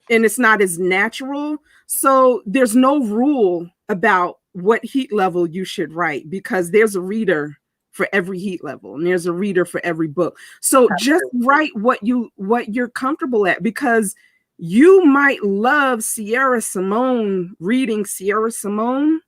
Speaker 2: and it's not as natural. So there's no rule about what heat level you should write, because there's a reader for every heat level, and there's a reader for every book. So just write what you're comfortable at, because you might love Sierra Simone reading Sierra Simone,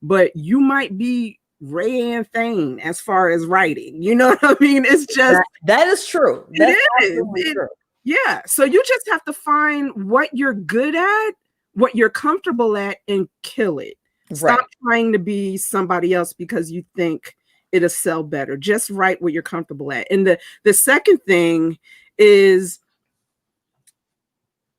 Speaker 2: but you might be Rayanne Thane as far as writing. You know what I mean? It's just
Speaker 1: that is true.
Speaker 2: It is. True. Yeah. So you just have to find what you're good at, what you're comfortable at, and kill it. Stop trying to be somebody else because you think it'll sell better. Just write what you're comfortable at. And the second thing is,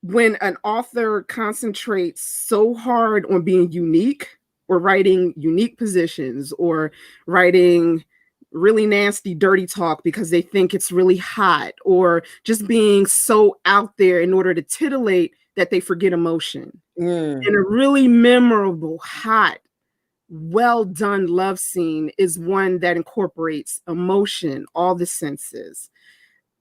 Speaker 2: when an author concentrates so hard on being unique, or writing unique positions, or writing really nasty, dirty talk because they think it's really hot, or just being so out there in order to titillate, that they forget emotion. And a really memorable, hot, well done love scene is one that incorporates emotion, all the senses,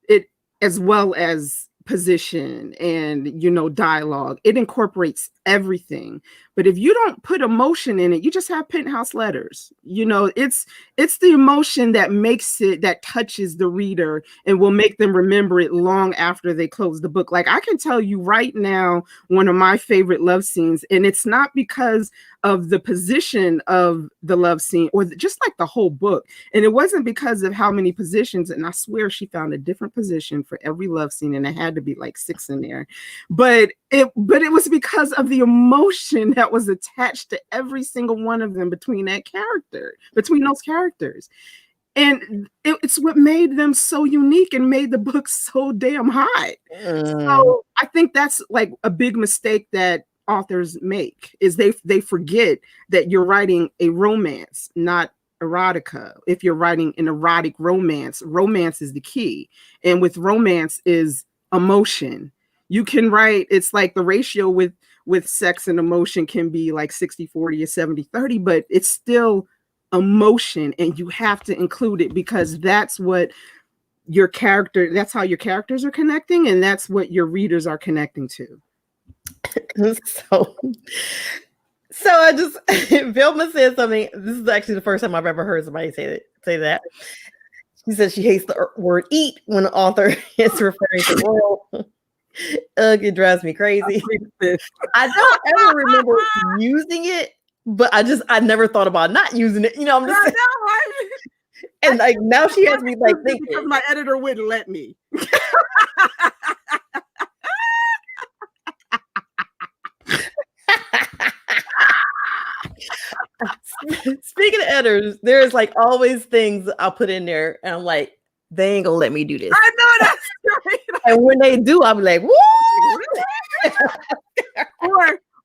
Speaker 2: it as well as position and dialogue. It incorporates everything. But if you don't put emotion in it, you just have penthouse letters. You know, it's the emotion that makes it, that touches the reader and will make them remember it long after they close the book. Like I can tell you right now, one of my favorite love scenes, and it's not because of the position of the love scene or just like the whole book. And it wasn't because of how many positions. And I swear she found a different position for every love scene. And it had to be like 6 in there. But it was because of the emotion that was attached to every single one of them between those characters. And it's what made them so unique and made the book so damn hot. So I think that's like a big mistake that authors make, is they forget that you're writing a romance, not erotica. If you're writing an erotic romance is the key. And with romance is emotion. You can write, it's like the ratio with sex and emotion can be like 60-40 or 70-30, but it's still emotion, and you have to include it because that's what that's how your characters are connecting, and that's what your readers are connecting to.
Speaker 1: So I just Vilma said something. This is actually the first time I've ever heard somebody say that. She said she hates the word "eat" when the author is referring to oral. Ugh, it drives me crazy. I don't ever remember using it, but I never thought about not using it. You know, I'm just and like now she has me like thinking
Speaker 2: because my editor wouldn't let me.
Speaker 1: Speaking of editors, there's like always things I'll put in there, and I'm like, they ain't gonna let me do this.
Speaker 2: I know that's right.
Speaker 1: And when they do, I'll be like, woo!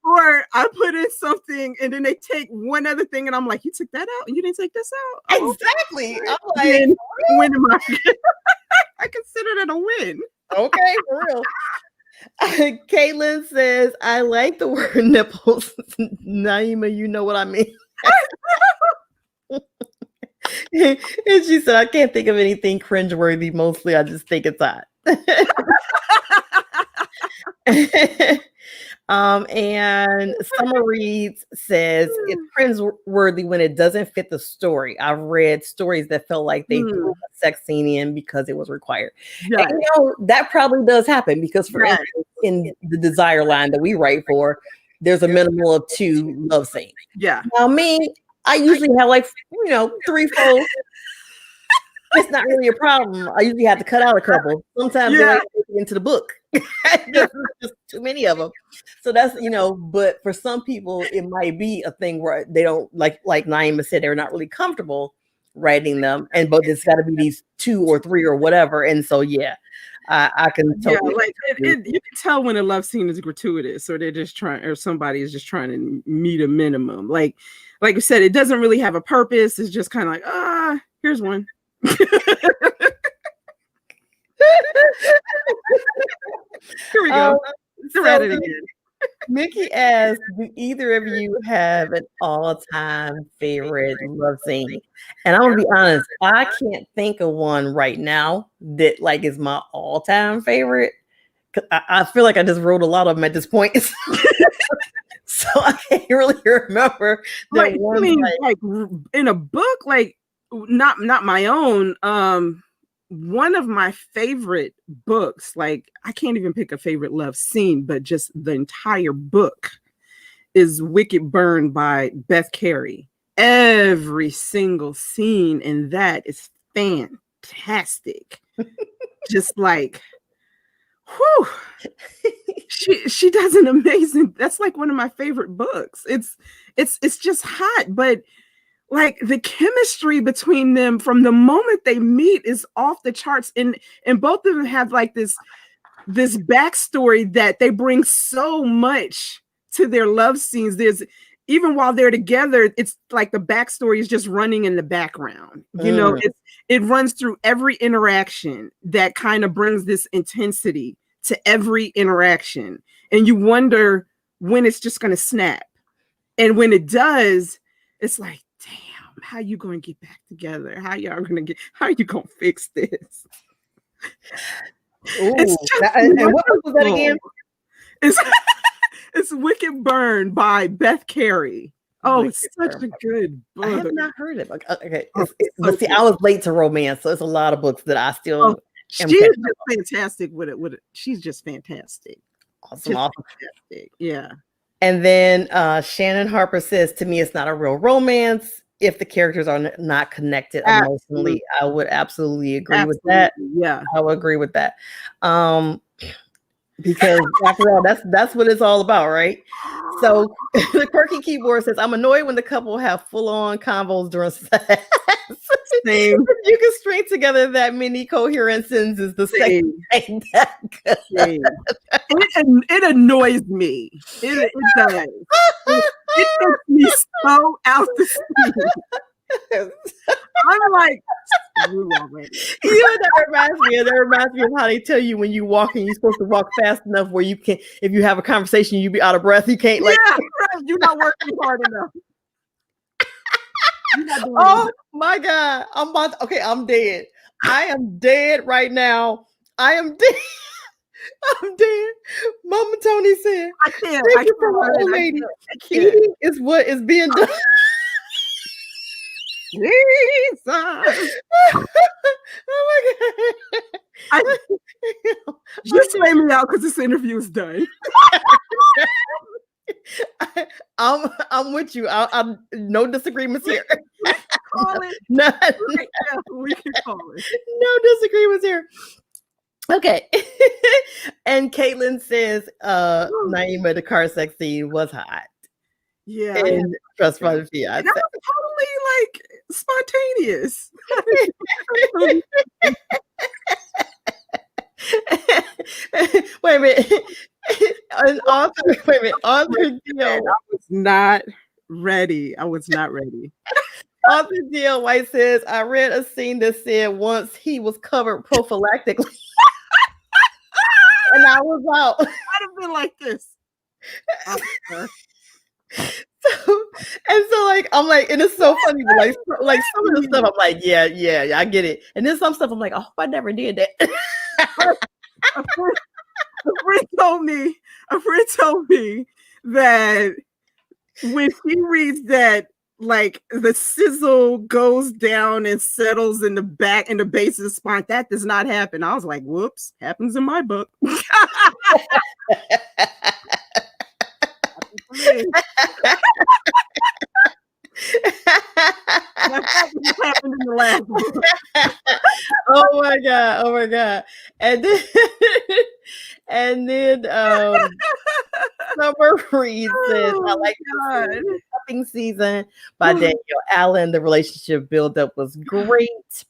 Speaker 2: or I put in something, and then they take one other thing, and I'm like, you took that out, and you didn't take this out.
Speaker 1: Oh, exactly. I'm like,
Speaker 2: when am I consider that a win.
Speaker 1: Okay, for real. Caitlin says, I like the word nipples. Naima, you know what I mean. And she said, I can't think of anything cringeworthy. Mostly, I just think it's hot. And Summer Reeds says it's cringeworthy when it doesn't fit the story. I've read stories that felt like they threw a sex scene in because it was required.
Speaker 2: Yes.
Speaker 1: And, that probably does happen because, for instance, in the Desire line that we write for, there's a minimal of 2 love scenes.
Speaker 2: Yeah.
Speaker 1: Now, me, I usually have like 3, 4. It's not really a problem. I usually have to cut out a couple. Sometimes they like to get into the book. just too many of them. So that's, but for some people, it might be a thing where they don't like Naima said, they're not really comfortable writing them. But it's got to be these 2 or 3 or whatever. And so, I can totally.
Speaker 2: Yeah, like you can tell when a love scene is gratuitous, or they're just trying, or somebody is just trying to meet a minimum. Like you said, it doesn't really have a purpose. It's just kind of like, here's one. Here we go. They're at it again.
Speaker 1: Mickey asks, do either of you have an all-time favorite love scene? And I'm gonna be honest, I can't think of one right now that like is my all-time favorite. I feel like I just wrote a lot of them at this point. So I can't really remember.
Speaker 2: Like, I mean, like in a book, like not my own. One of my favorite books, like I can't even pick a favorite love scene, but just the entire book is Wicked Burn by Beth Carey. Every single scene in that is fantastic. Just like, whew. She does an amazing, that's like one of my favorite books. It's just hot, but like the chemistry between them from the moment they meet is off the charts. And both of them have like this backstory that they bring so much to their love scenes. There's, even while they're together, it's like the backstory is just running in the background. It runs through every interaction that kind of brings this intensity to every interaction. And you wonder when it's just going to snap. And when it does, it's like, damn, how you going to get back together? How are you going to fix this?
Speaker 1: Ooh, and what was that again?
Speaker 2: It's Wicked Burn by Beth Carey. Oh,
Speaker 1: Wicked
Speaker 2: it's such
Speaker 1: Burn.
Speaker 2: a good book.
Speaker 1: I have not heard it. Okay,
Speaker 2: Oh,
Speaker 1: but see, I was late to romance, so it's a lot of books that I still am
Speaker 2: she's
Speaker 1: catching up
Speaker 2: just fantastic with it. She's just fantastic.
Speaker 1: on. Awesome.
Speaker 2: Fantastic. Yeah.
Speaker 1: And then Shannon Harper says, to me, it's not a real romance if the characters are not connected emotionally. I would absolutely agree with that.
Speaker 2: Yeah.
Speaker 1: I would agree with that. Because after all, that's what it's all about, right? So the quirky keyboard says, I'm annoyed when the couple have full-on convos during sex.
Speaker 2: Same.
Speaker 1: You can string together that many coherent sentences. The second ain't that good.
Speaker 2: It annoys me. It does. It makes me so out the scene. I'm like, you know,
Speaker 1: that reminds me of how they tell you when you walk and you're supposed to walk fast enough where you can, if you have a conversation, you be out of breath. You can't like,
Speaker 2: yeah, right. You're not working hard enough.
Speaker 1: Oh my God. I'm dead. I am dead right now. I am dead. I'm dead. Mama Tony said,
Speaker 2: I can't.
Speaker 1: Thank you for my old lady. Eating is what is being done.
Speaker 2: Jesus.
Speaker 1: Oh my God.
Speaker 2: Just lay me out because this interview is done.
Speaker 1: I'm with you. I'm no disagreements here.
Speaker 2: Call it.
Speaker 1: None.
Speaker 2: Yeah, we can call it.
Speaker 1: No disagreements here. Okay. And Caitlin says Naima, the car sex scene was hot.
Speaker 2: Yeah.
Speaker 1: And Trust Fund Fiancé.
Speaker 2: That was totally like spontaneous.
Speaker 1: Wait a minute. Author Deal.
Speaker 2: I was not ready. Author
Speaker 1: Deal White says, I read a scene that said once he was covered prophylactically. And I was out.
Speaker 2: I'd have been like this.
Speaker 1: So like I'm like, and it's so funny, but like some of the stuff I'm like, yeah, I get it. And then some stuff I'm like, I hope I never did that.
Speaker 2: a friend told me that when she reads that, like the sizzle goes down and settles in the back and the base of the spine, that does not happen. I was like, whoops, happens in my book. That happened in the last book.
Speaker 1: Oh my God. And then Summer Reese says, I like the cupping season by Daniel Allen. The relationship buildup was great.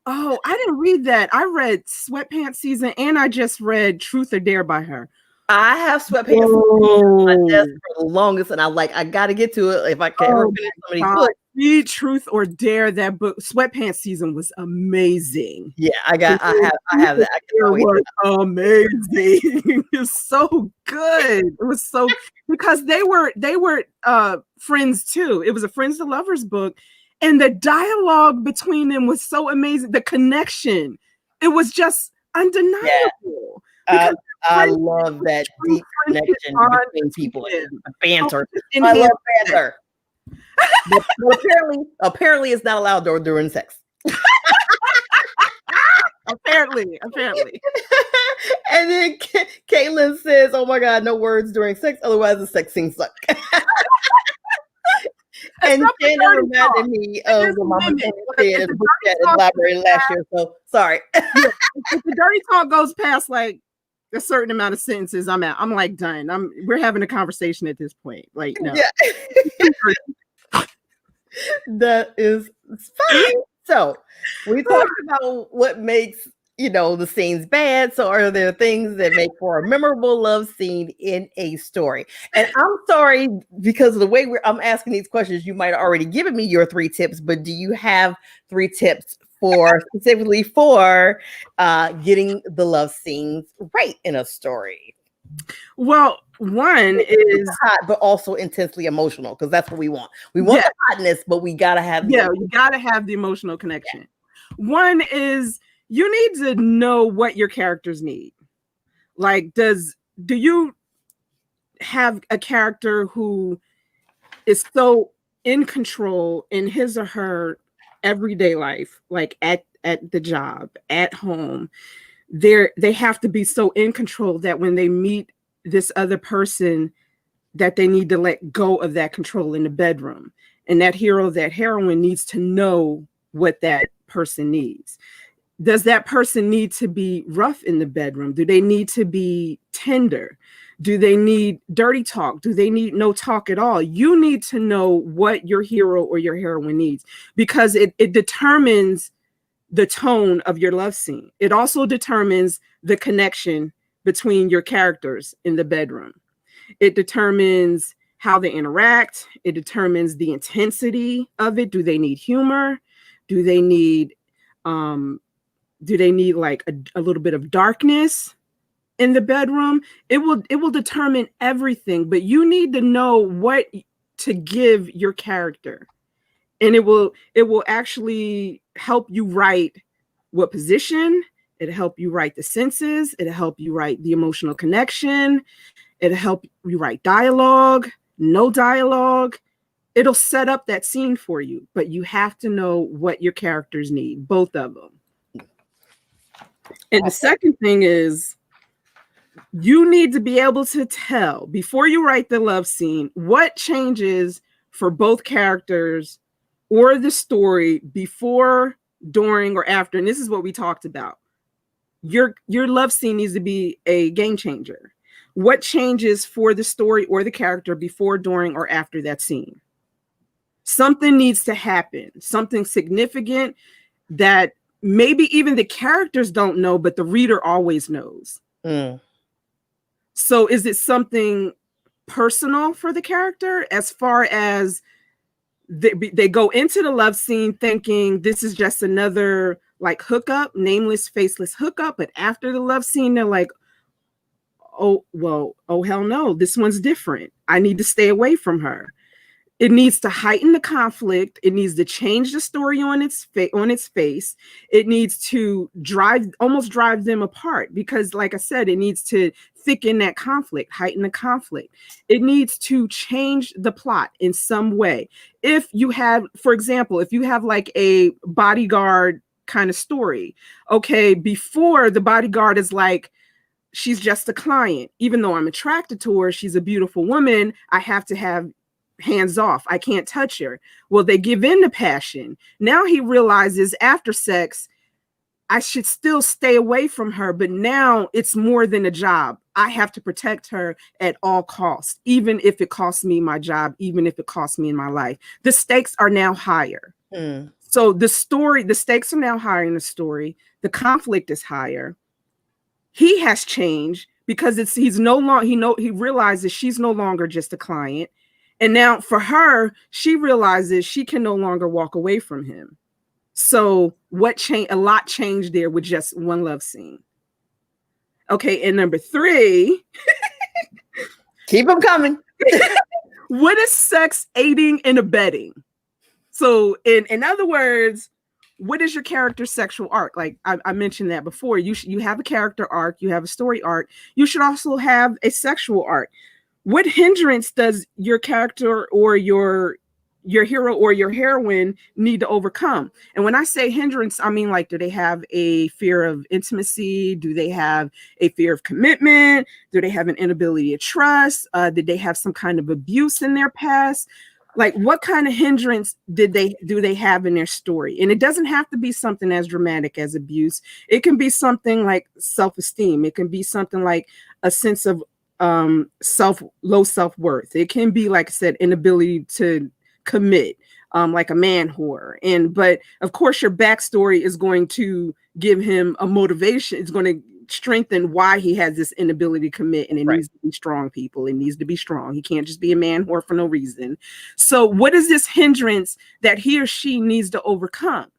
Speaker 2: Oh, I didn't read that. I read Sweatpants season and I just read Truth or Dare by her.
Speaker 1: I have Sweatpants on my desk for the longest, and I got to get to it if I can ever finish somebody's book.
Speaker 2: Read Truth or Dare. That book, Sweatpants season, was amazing.
Speaker 1: Yeah, I have that.
Speaker 2: It was amazing. It's so good. It was so because they were friends too. It was a friends to lovers book, and the dialogue between them was so amazing. The connection, it was just undeniable.
Speaker 1: Yeah. I love that deep connection between people and banter. I love banter. but apparently it's not allowed during sex.
Speaker 2: apparently.
Speaker 1: And then Caitlin says, oh my God, no words during sex, otherwise the sex scene suck. And Shannon reminded me of what Mama said in the book at the library last year. So sorry.
Speaker 2: If the dirty talk goes past like a certain amount of sentences, I'm out. I'm like done. We're having a conversation at this point. Like, no.
Speaker 1: Yeah. That is fine. So we talked about what makes the scenes bad. So are there things that make for a memorable love scene in a story? And I'm sorry, because of the way I'm asking these questions, you might have already given me your 3 tips, but do you have 3 tips specifically for getting the love scenes right in a story?
Speaker 2: Well, one is
Speaker 1: hot, but also intensely emotional, because that's what we want. We want the hotness, but we gotta have
Speaker 2: you gotta have the emotional connection. One is you need to know what your characters need. Like, have a character who is so in control in his or her everyday life, like at the job, at home. They have to be so in control that when they meet this other person, that they need to let go of that control in the bedroom. And that hero, that heroine needs to know what that person needs. Does that person need to be rough in the bedroom? Do they need to be tender? Do they need dirty talk? Do they need no talk at all? You need to know what your hero or your heroine needs, because it determines the tone of your love scene. It also determines the connection between your characters in the bedroom. It determines how they interact. It determines the intensity of it. Do they need humor? Do they need like a little bit of darkness in the bedroom? It will determine everything, but you need to know what to give your character. And it will actually help you write what position. It'll help you write the senses. It'll help you write the emotional connection. It'll help you write dialogue, no dialogue. It'll set up that scene for you, but you have to know what your characters need, both of them. And the second thing is, you need to be able to tell before you write the love scene what changes for both characters or the story before, during, or after. And this is what we talked about. Your love scene needs to be a game changer. What changes for the story or the character before, during, or after that scene? Something needs to happen, something significant that maybe even the characters don't know, but the reader always knows. So is it something personal for the character, as far as they go into the love scene thinking this is just another like hookup, nameless, faceless hookup, but after the love scene, they're like, oh, well, oh, hell no, this one's different. I need to stay away from her. It needs to heighten the conflict. It needs to change the story on its face. It needs to almost drive them apart, because like I said, it needs to thicken that conflict, heighten the conflict. It needs to change the plot in some way. If you have, for example, if you have like a bodyguard kind of story, okay, before the bodyguard is like, she's just a client. Even though I'm attracted to her, she's a beautiful woman, I have to have hands off. I can't touch her. Well, they give in to passion. Now he realizes after sex, I should still stay away from her, but now it's more than a job. I have to protect her at all costs, even if it costs me my job, even if it costs me in my life. The stakes are now higher. So the stakes are now higher in the story. The conflict is higher. He has changed because he realizes she's no longer just a client. And now for her, she realizes she can no longer walk away from him. So a lot changed there with just one love scene. Okay, and number 3.
Speaker 1: Keep them coming.
Speaker 2: What is sex, aiding, and abetting? So in other words, what is your character's sexual arc? Like I mentioned that before. You have a character arc, you have a story arc. You should also have a sexual arc. What hindrance does your character or your hero or your heroine need to overcome? And when I say hindrance, I mean, like, do they have a fear of intimacy? Do they have a fear of commitment? Do they have an inability to trust? Did they have some kind of abuse in their past? Like, what kind of hindrance do they have in their story? And it doesn't have to be something as dramatic as abuse. It can be something like self-esteem. It can be something like a sense of low self-worth. It can be, like I said, inability to commit, like a man whore. But of course your backstory is going to give him a motivation. It's going to strengthen why he has this inability to commit, and it needs to be strong, people. It needs to be strong. He can't just be a man whore for no reason. So what is this hindrance that he or she needs to overcome?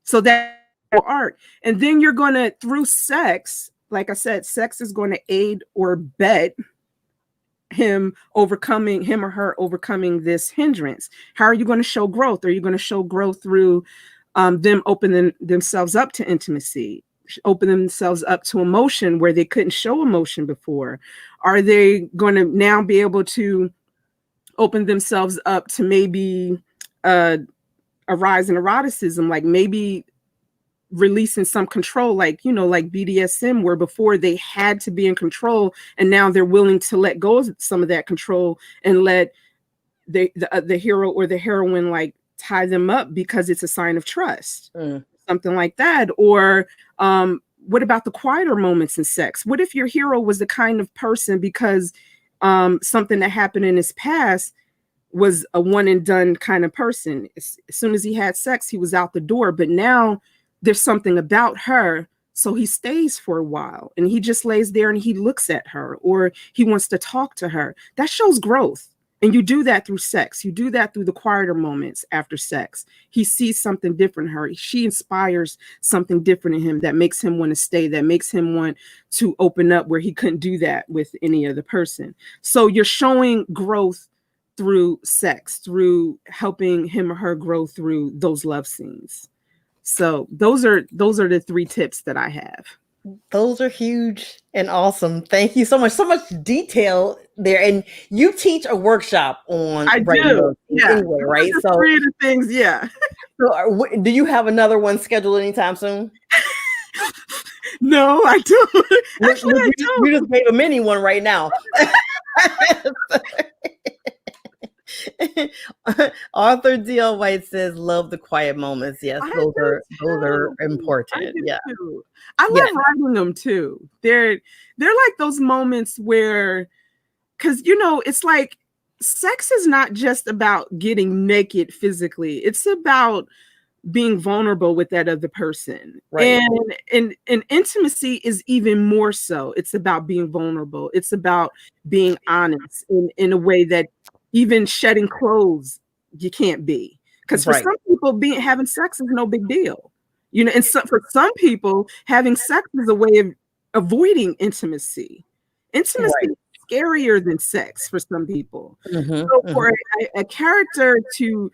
Speaker 2: So that art. And then you're going to, through sex, like I said, sex is going to aid or abet him or her overcoming this hindrance. How are you going to show growth? Are you going to show growth through them opening themselves up to intimacy, open themselves up to emotion where they couldn't show emotion before? Are they going to now be able to open themselves up to maybe a rise in eroticism, like maybe releasing some control, like, you know, like BDSM, where before they had to be in control and now they're willing to let go of some of that control and let the hero or the heroine like tie them up because it's a sign of trust, something like that. Or what about the quieter moments in sex? What if your hero was the kind of person, because something that happened in his past, was a one and done kind of person? As soon as he had sex, he was out the door. But now there's something about her, so he stays for a while and he just lays there and he looks at her, or he wants to talk to her. That shows growth. And you do that through sex. You do that through the quieter moments after sex. He sees something different in her. She inspires something different in him that makes him want to stay, that makes him want to open up where he couldn't do that with any other person. So you're showing growth through sex, through helping him or her grow through those love scenes. So those are the 3 tips that I have.
Speaker 1: Those are huge and awesome. Thank you so much. So much detail there. And you teach a workshop on
Speaker 2: I do. Yeah.
Speaker 1: Anyway, right?
Speaker 2: So 3 of the things, yeah.
Speaker 1: So do you have another one scheduled anytime soon?
Speaker 2: No, I don't. Actually,
Speaker 1: you just gave a mini one right now. Arthur D.L. White says, "Love the quiet moments." Yes, those are important. Yeah,
Speaker 2: I love writing them too. They're like those moments where, because you know, it's like sex is not just about getting naked physically. It's about being vulnerable with that other person. Right. And intimacy is even more so. It's about being vulnerable. It's about being honest in a way that even shedding clothes you can't be. Because for some people, having sex is no big deal. You know, and for some people, having sex is a way of avoiding intimacy. Intimacy is scarier than sex for some people. So for a character to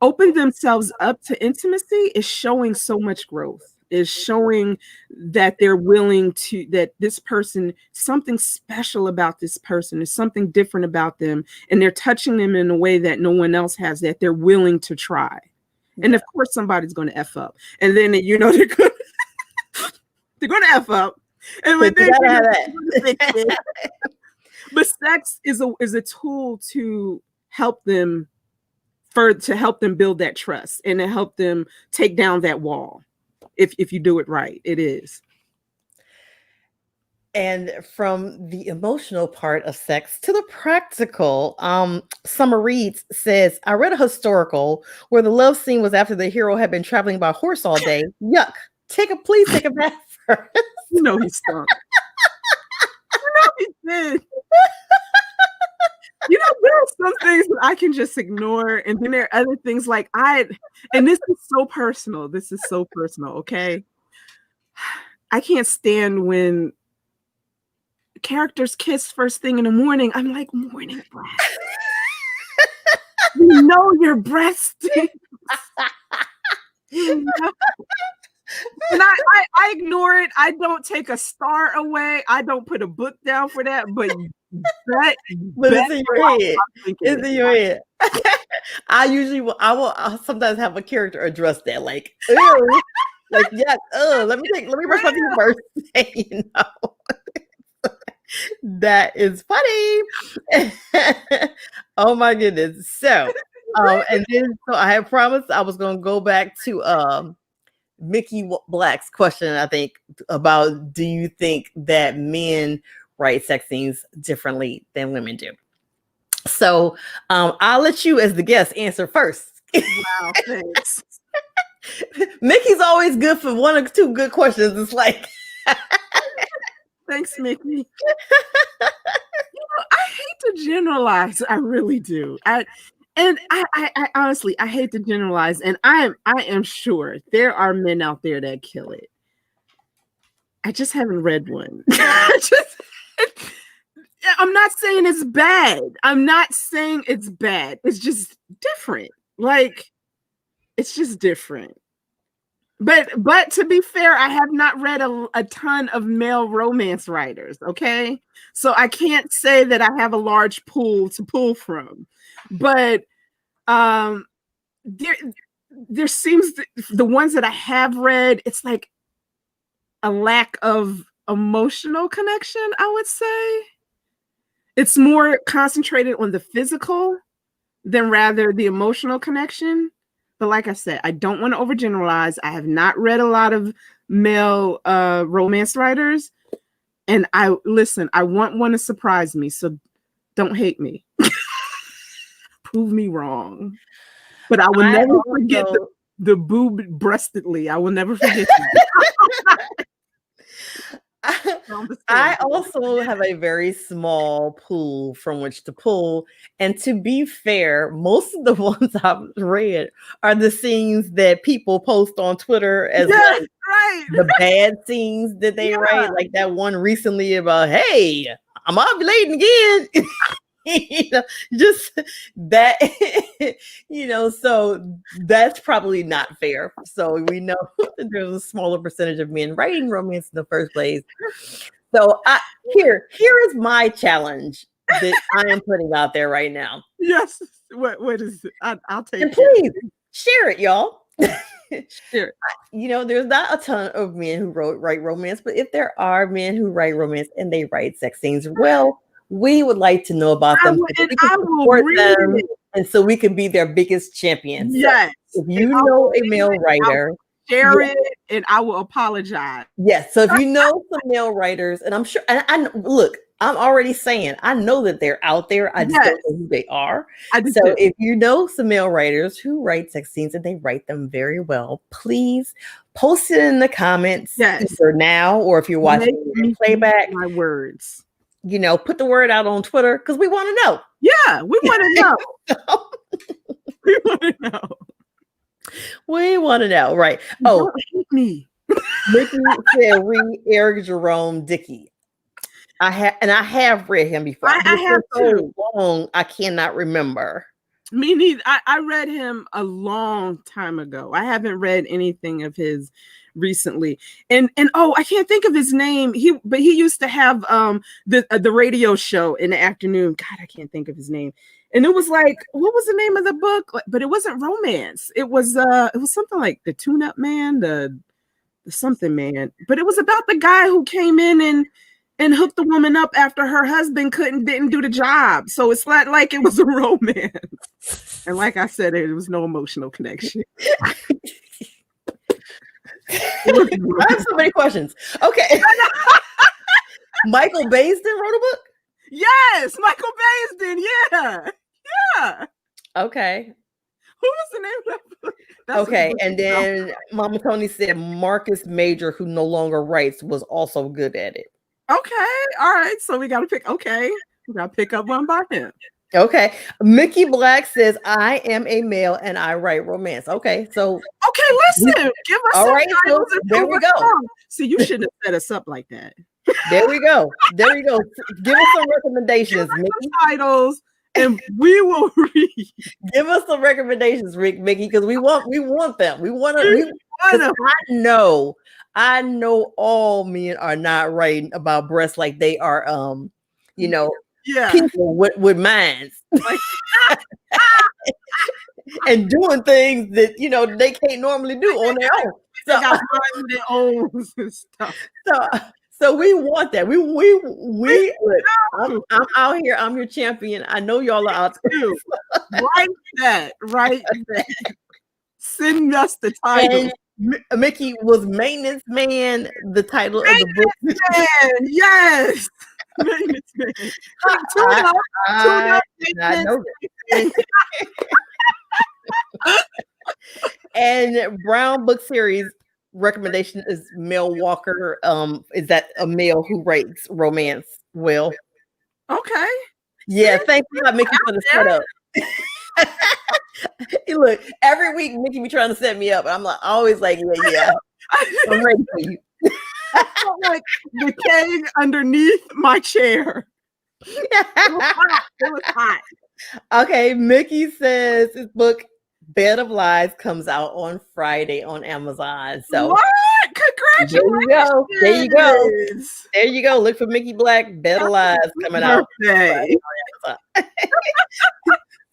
Speaker 2: open themselves up to intimacy is showing so much growth, is showing that they're willing to, that this person, something special about this person, is something different about them, and they're touching them in a way that no one else has, that they're willing to try. And of course somebody's going to F up, and then you know they're going to F up, and when but sex is a tool to help them build that trust and to help them take down that wall. If you do it right, it is.
Speaker 1: And from the emotional part of sex to the practical, Summer Reeds says, "I read a historical where the love scene was after the hero had been traveling by horse all day. Yuck. Please take a bath first."
Speaker 2: You know he stunk. You know he did. You know, there are some things that I can just ignore, and then there are other things like and this is so personal. This is so personal, okay? I can't stand when characters kiss first thing in the morning. I'm like, morning breath. You know your breath stinks. You know? And I ignore it. I don't take a star away. I don't put a book down for that, but
Speaker 1: it's in your head. It's in your head. I'll sometimes have a character address that, like, ew, like, yeah, let me brush my teeth first. You know, that is funny. Oh my goodness. So, and then I had promised I was going to go back to Mickey Black's question, I think, about, do you think that men write sex scenes differently than women do? So I'll let you as the guest answer first.
Speaker 2: Wow, thanks.
Speaker 1: Mickey's always good for 1 or 2 good questions. It's like,
Speaker 2: thanks, Mickey. You know, I hate to generalize. I really do. I honestly, I hate to generalize, and I am sure there are men out there that kill it. I just haven't read one. I'm not saying it's bad. I'm not saying it's bad. It's just different. Like, it's just different. But to be fair, I have not read a ton of male romance writers. Okay, so I can't say that I have a large pool to pull from. But there seems the ones that I have read, it's like a lack of emotional connection. I would say it's more concentrated on the physical than rather the emotional connection. But like I said, I don't want to overgeneralize. I have not read a lot of male romance writers. And I want one to surprise me. So don't hate me. Prove me wrong. But I will never forget the boob-breastedly. I will never forget that.
Speaker 1: I also have a very small pool from which to pull. And to be fair, most of the ones I've read are the scenes that people post on Twitter as
Speaker 2: like
Speaker 1: the bad scenes that they write. Like that one recently about, hey, I'm ovulating again. Just that, so that's probably not fair. So we know that there's a smaller percentage of men writing romance in the first place. So here is my challenge that I am putting out there right now.
Speaker 2: Yes. What is it? I'll take
Speaker 1: and
Speaker 2: it.
Speaker 1: Please share it, y'all.
Speaker 2: Sure.
Speaker 1: There's not a ton of men who write romance, but if there are men who write romance and they write sex scenes, well, we would like to know about them.
Speaker 2: I will read them,
Speaker 1: and so we can be their biggest champions.
Speaker 2: Yes.
Speaker 1: So if you know a male writer,
Speaker 2: share it, and I will apologize.
Speaker 1: Yes. So if you know some male writers, and I'm sure, and I look, I'm already saying I know that they're out there. I just don't know who they are. So if you know some male writers who write sex scenes and they write them very well, please post it in the comments either now or if you're watching playback.
Speaker 2: My words.
Speaker 1: Put the word out on Twitter because we want to know.
Speaker 2: Yeah, we want to know. We want to know.
Speaker 1: We want to know, right?
Speaker 2: Don't hate me.
Speaker 1: Ricky said, read Eric Jerome Dickey. I have read him before.
Speaker 2: I have
Speaker 1: so long, I cannot remember.
Speaker 2: Me neither. I read him a long time ago. I haven't read anything of his recently. And I can't think of his name. He used to have the radio show in the afternoon. God, I can't think of his name. And it was like, what was the name of the book? But it wasn't romance. It was something like the Tune-Up Man, the something man. But it was about the guy who came in and hooked the woman up after her husband didn't do the job. So it's like it was a romance. And like I said, there was no emotional connection.
Speaker 1: I have so many questions. Okay. Michael Baisden wrote a book?
Speaker 2: Yes, Michael Baisden. Yeah.
Speaker 1: Okay.
Speaker 2: Who was the name of that book?
Speaker 1: Okay, and then Mama Tony said Marcus Major, who no longer writes, was also good at it.
Speaker 2: Okay, all right. So we got to pick up one by him.
Speaker 1: Okay. Mickey Black says, I am a male and I write romance. Okay, so
Speaker 2: listen, give us
Speaker 1: all right. So there we go.
Speaker 2: See, you shouldn't have set us up like that.
Speaker 1: There we go. Give us some recommendations, Mickey.
Speaker 2: Titles, and we will read.
Speaker 1: Give us some recommendations, Mickey, because we want them. We want to. I know all men are not writing about breasts like they are, people with minds. And doing things that they can't normally do on their own.
Speaker 2: So, they got their own stuff.
Speaker 1: So we want that. I'm out here. I'm your champion. I know y'all are out too.
Speaker 2: Right that. Send us the title.
Speaker 1: And Mickey was Maintenance Man, the title of the book.
Speaker 2: Yes. Maintenance Man.
Speaker 1: I know that. And Brown Book Series recommendation is Mel Walker. Is that a male who writes romance well?
Speaker 2: Okay.
Speaker 1: Yeah, thanks a lot, Mickey, for the setup. Look, every week Mickey be trying to set me up, and I'm always like, yeah, I'm ready for you.
Speaker 2: I felt like decaying underneath my chair. It was hot.
Speaker 1: Okay, Mickey says his book, Bed of Lies comes out on Friday on Amazon. So
Speaker 2: what?
Speaker 1: there you
Speaker 2: Congratulations!
Speaker 1: go. There you go. There you go. Look for Mickey Black, Bed of Lies coming out
Speaker 2: Birthday.
Speaker 1: on Amazon.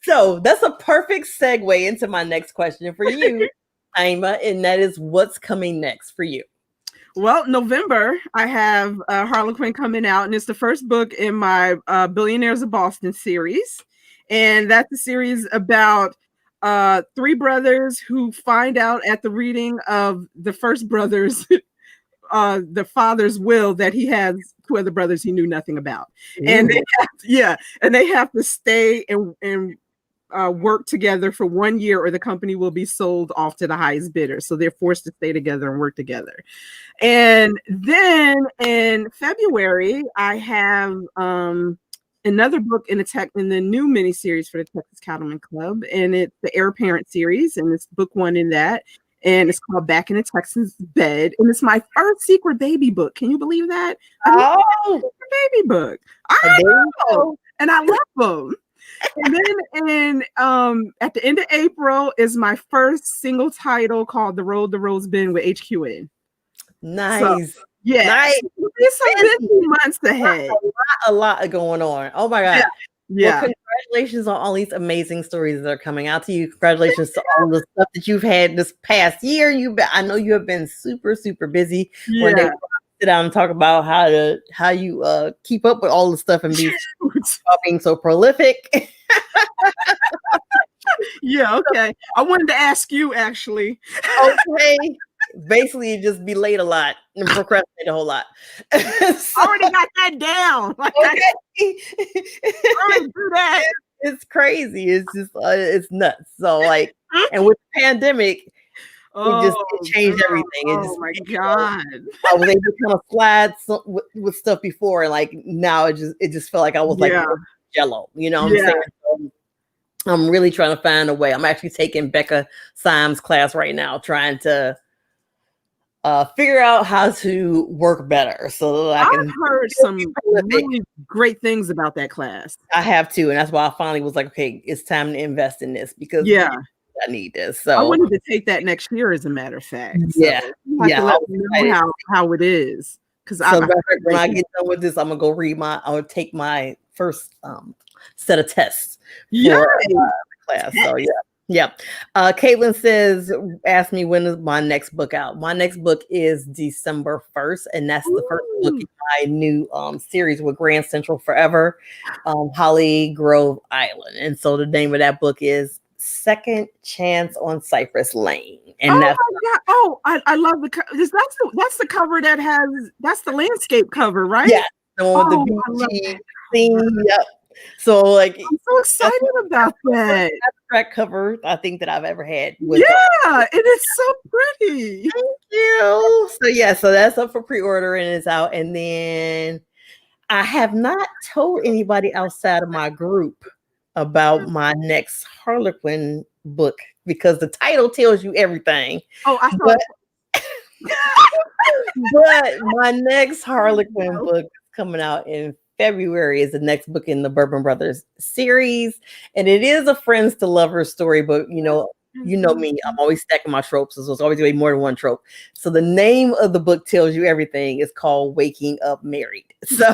Speaker 1: So that's a perfect segue into my next question for you, Naima, and that is what's coming next for you?
Speaker 2: Well, November, I have Harlequin coming out, and it's the first book in my Billionaires of Boston series. And that's a series about three brothers who find out at the reading of the first brother's the father's will that he has two other brothers he knew nothing about. And they have to stay and work together for 1 year, or the company will be sold off to the highest bidder. So they're forced to stay together and work together. And then in February, I have another book in the new miniseries for the Texas Cattlemen Club, and it's the Heir Apparent series, and it's book 1 in that. And it's called Back in a Texan's Bed. And it's my first secret baby book. Can you believe that? Secret baby book. I know. And I love them. And then at the end of April is my first single title called The Road to Rose Bend with HQN.
Speaker 1: Nice.
Speaker 2: So, yeah. Nice. It's some busy months ahead.
Speaker 1: A lot going on. Oh my God.
Speaker 2: Yeah.
Speaker 1: Well, congratulations on all these amazing stories that are coming out to you. Congratulations to all the stuff that you've had this past year. I know you have been super, super busy.
Speaker 2: Yeah.
Speaker 1: One day we'll sit down and talk about how you keep up with all the stuff and being so prolific.
Speaker 2: Yeah, okay. I wanted to ask you actually.
Speaker 1: Okay. Basically, just be late a lot and procrastinate a whole lot.
Speaker 2: So, I already got that down. Like, I already do that.
Speaker 1: It's crazy. It's just it's nuts. So like, and with the pandemic, it changed everything.
Speaker 2: My God!
Speaker 1: I was able to kind of slide with stuff before, and like now it just felt like I was like jello. You know what I'm saying? So, I'm really trying to find a way. I'm actually taking Becca Symes' class right now, trying to figure out how to work better so that
Speaker 2: I've heard some really great things about that class.
Speaker 1: I have too, and that's why I finally was like, okay, it's time to invest in this because I need this. So
Speaker 2: I wanted to take that next year, as a matter of fact. So
Speaker 1: yeah.
Speaker 2: Let me know how it is, because
Speaker 1: when I get done with this, I'm gonna I'll take my first set of tests for the class. So yeah. Caitlin asked me when is my next book out. My next book is December 1st, and that's the first book in my new series with Grand Central Forever, Holly Grove Island. And so the name of that book is Second Chance on Cypress Lane. And
Speaker 2: my God. Oh, I love that's the cover that's the landscape cover, right?
Speaker 1: Yeah, the one with the beachy theme. Yep. So like,
Speaker 2: I'm so excited about that.
Speaker 1: That's the track cover I think that I've ever had.
Speaker 2: It is so pretty.
Speaker 1: Thank you. So that's up for pre-order and it's out. And then I have not told anybody outside of my group about my next Harlequin book because the title tells you everything.
Speaker 2: Oh, I thought.
Speaker 1: But my next Harlequin book coming out in February is the next book in the Bourbon Brothers series, and it is a friends to lovers story. But you know me, I'm always stacking my tropes, so it's always going to be more than one trope. So the name of the book tells you everything. It's called Waking Up Married. So,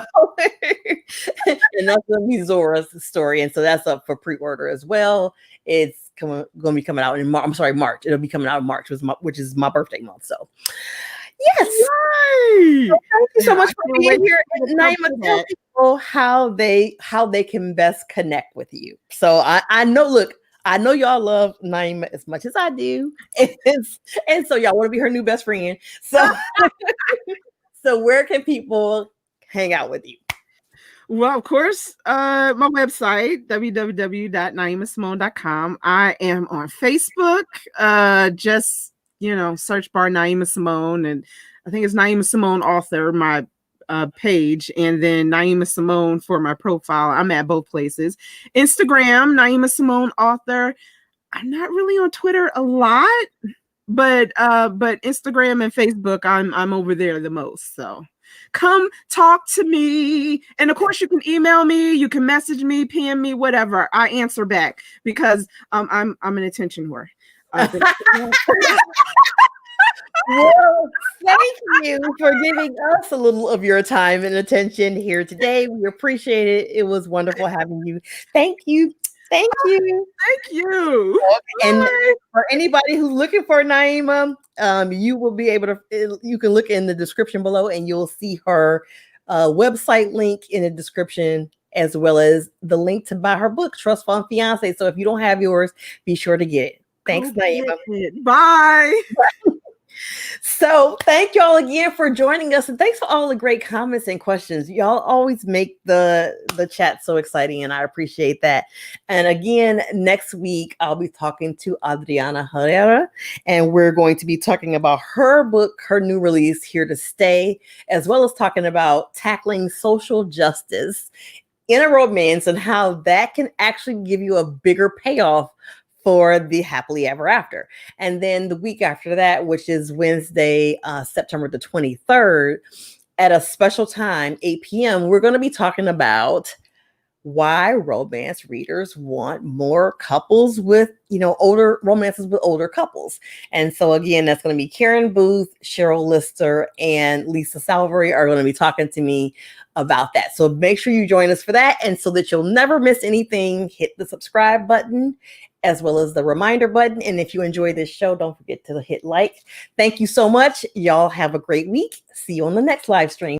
Speaker 1: and that's going to be Zora's story, and so that's up for pre-order as well. It's going to be coming out in March. It'll be coming out in March, which is my birthday month. So. Yes.
Speaker 2: Yay!
Speaker 1: So thank you so much for being here. Naima, tell people how they can best connect with you. So I know y'all love Naima as much as I do. And so y'all want to be her new best friend. So so where can people hang out with you?
Speaker 2: Well, of course, my website, www.naimasimone.com. I am on Facebook. Just search bar Naima Simone, and I think it's Naima Simone author, my page, and then Naima Simone for my profile. I'm at both places. Instagram, Naima Simone author. I'm not really on Twitter a lot, but Instagram and Facebook, I'm over there the most. So come talk to me. And of course you can email me, you can message me, PM me, whatever. I answer back because I'm an attention whore.
Speaker 1: Well, thank you for giving us a little of your time and attention here today. We appreciate it. It was wonderful having you. Thank you. Thank you.
Speaker 2: Thank you.
Speaker 1: And
Speaker 2: Bye.
Speaker 1: for anybody who's looking for Naima, you will be able to, you can look in the description below and you'll see her website link in the description, as well as the link to buy her book, FUND FIANCÉ. So if you don't have yours, be sure to get it. Thanks, Naima.
Speaker 2: Bye.
Speaker 1: So thank y'all again for joining us, and thanks for all the great comments and questions. Y'all always make the chat so exciting, and I appreciate that. And again, next week I'll be talking to Adriana Herrera, and we're going to be talking about her book, her new release, Here to Stay, as well as talking about tackling social justice in a romance and how that can actually give you a bigger payoff for the happily ever after. And then the week after that, which is Wednesday, September the 23rd, at a special time, 8 p.m., we're going to be talking about why romance readers want more couples with, older romances with older couples. And so again, that's going to be Karen Booth, Cheryl Lister, and Lisa Salvery are going to be talking to me about that. So make sure you join us for that. And so that you'll never miss anything, hit the subscribe button as well as the reminder button. And if you enjoy this show, don't forget to hit like. Thank you so much. Y'all have a great week. See you on the next live stream.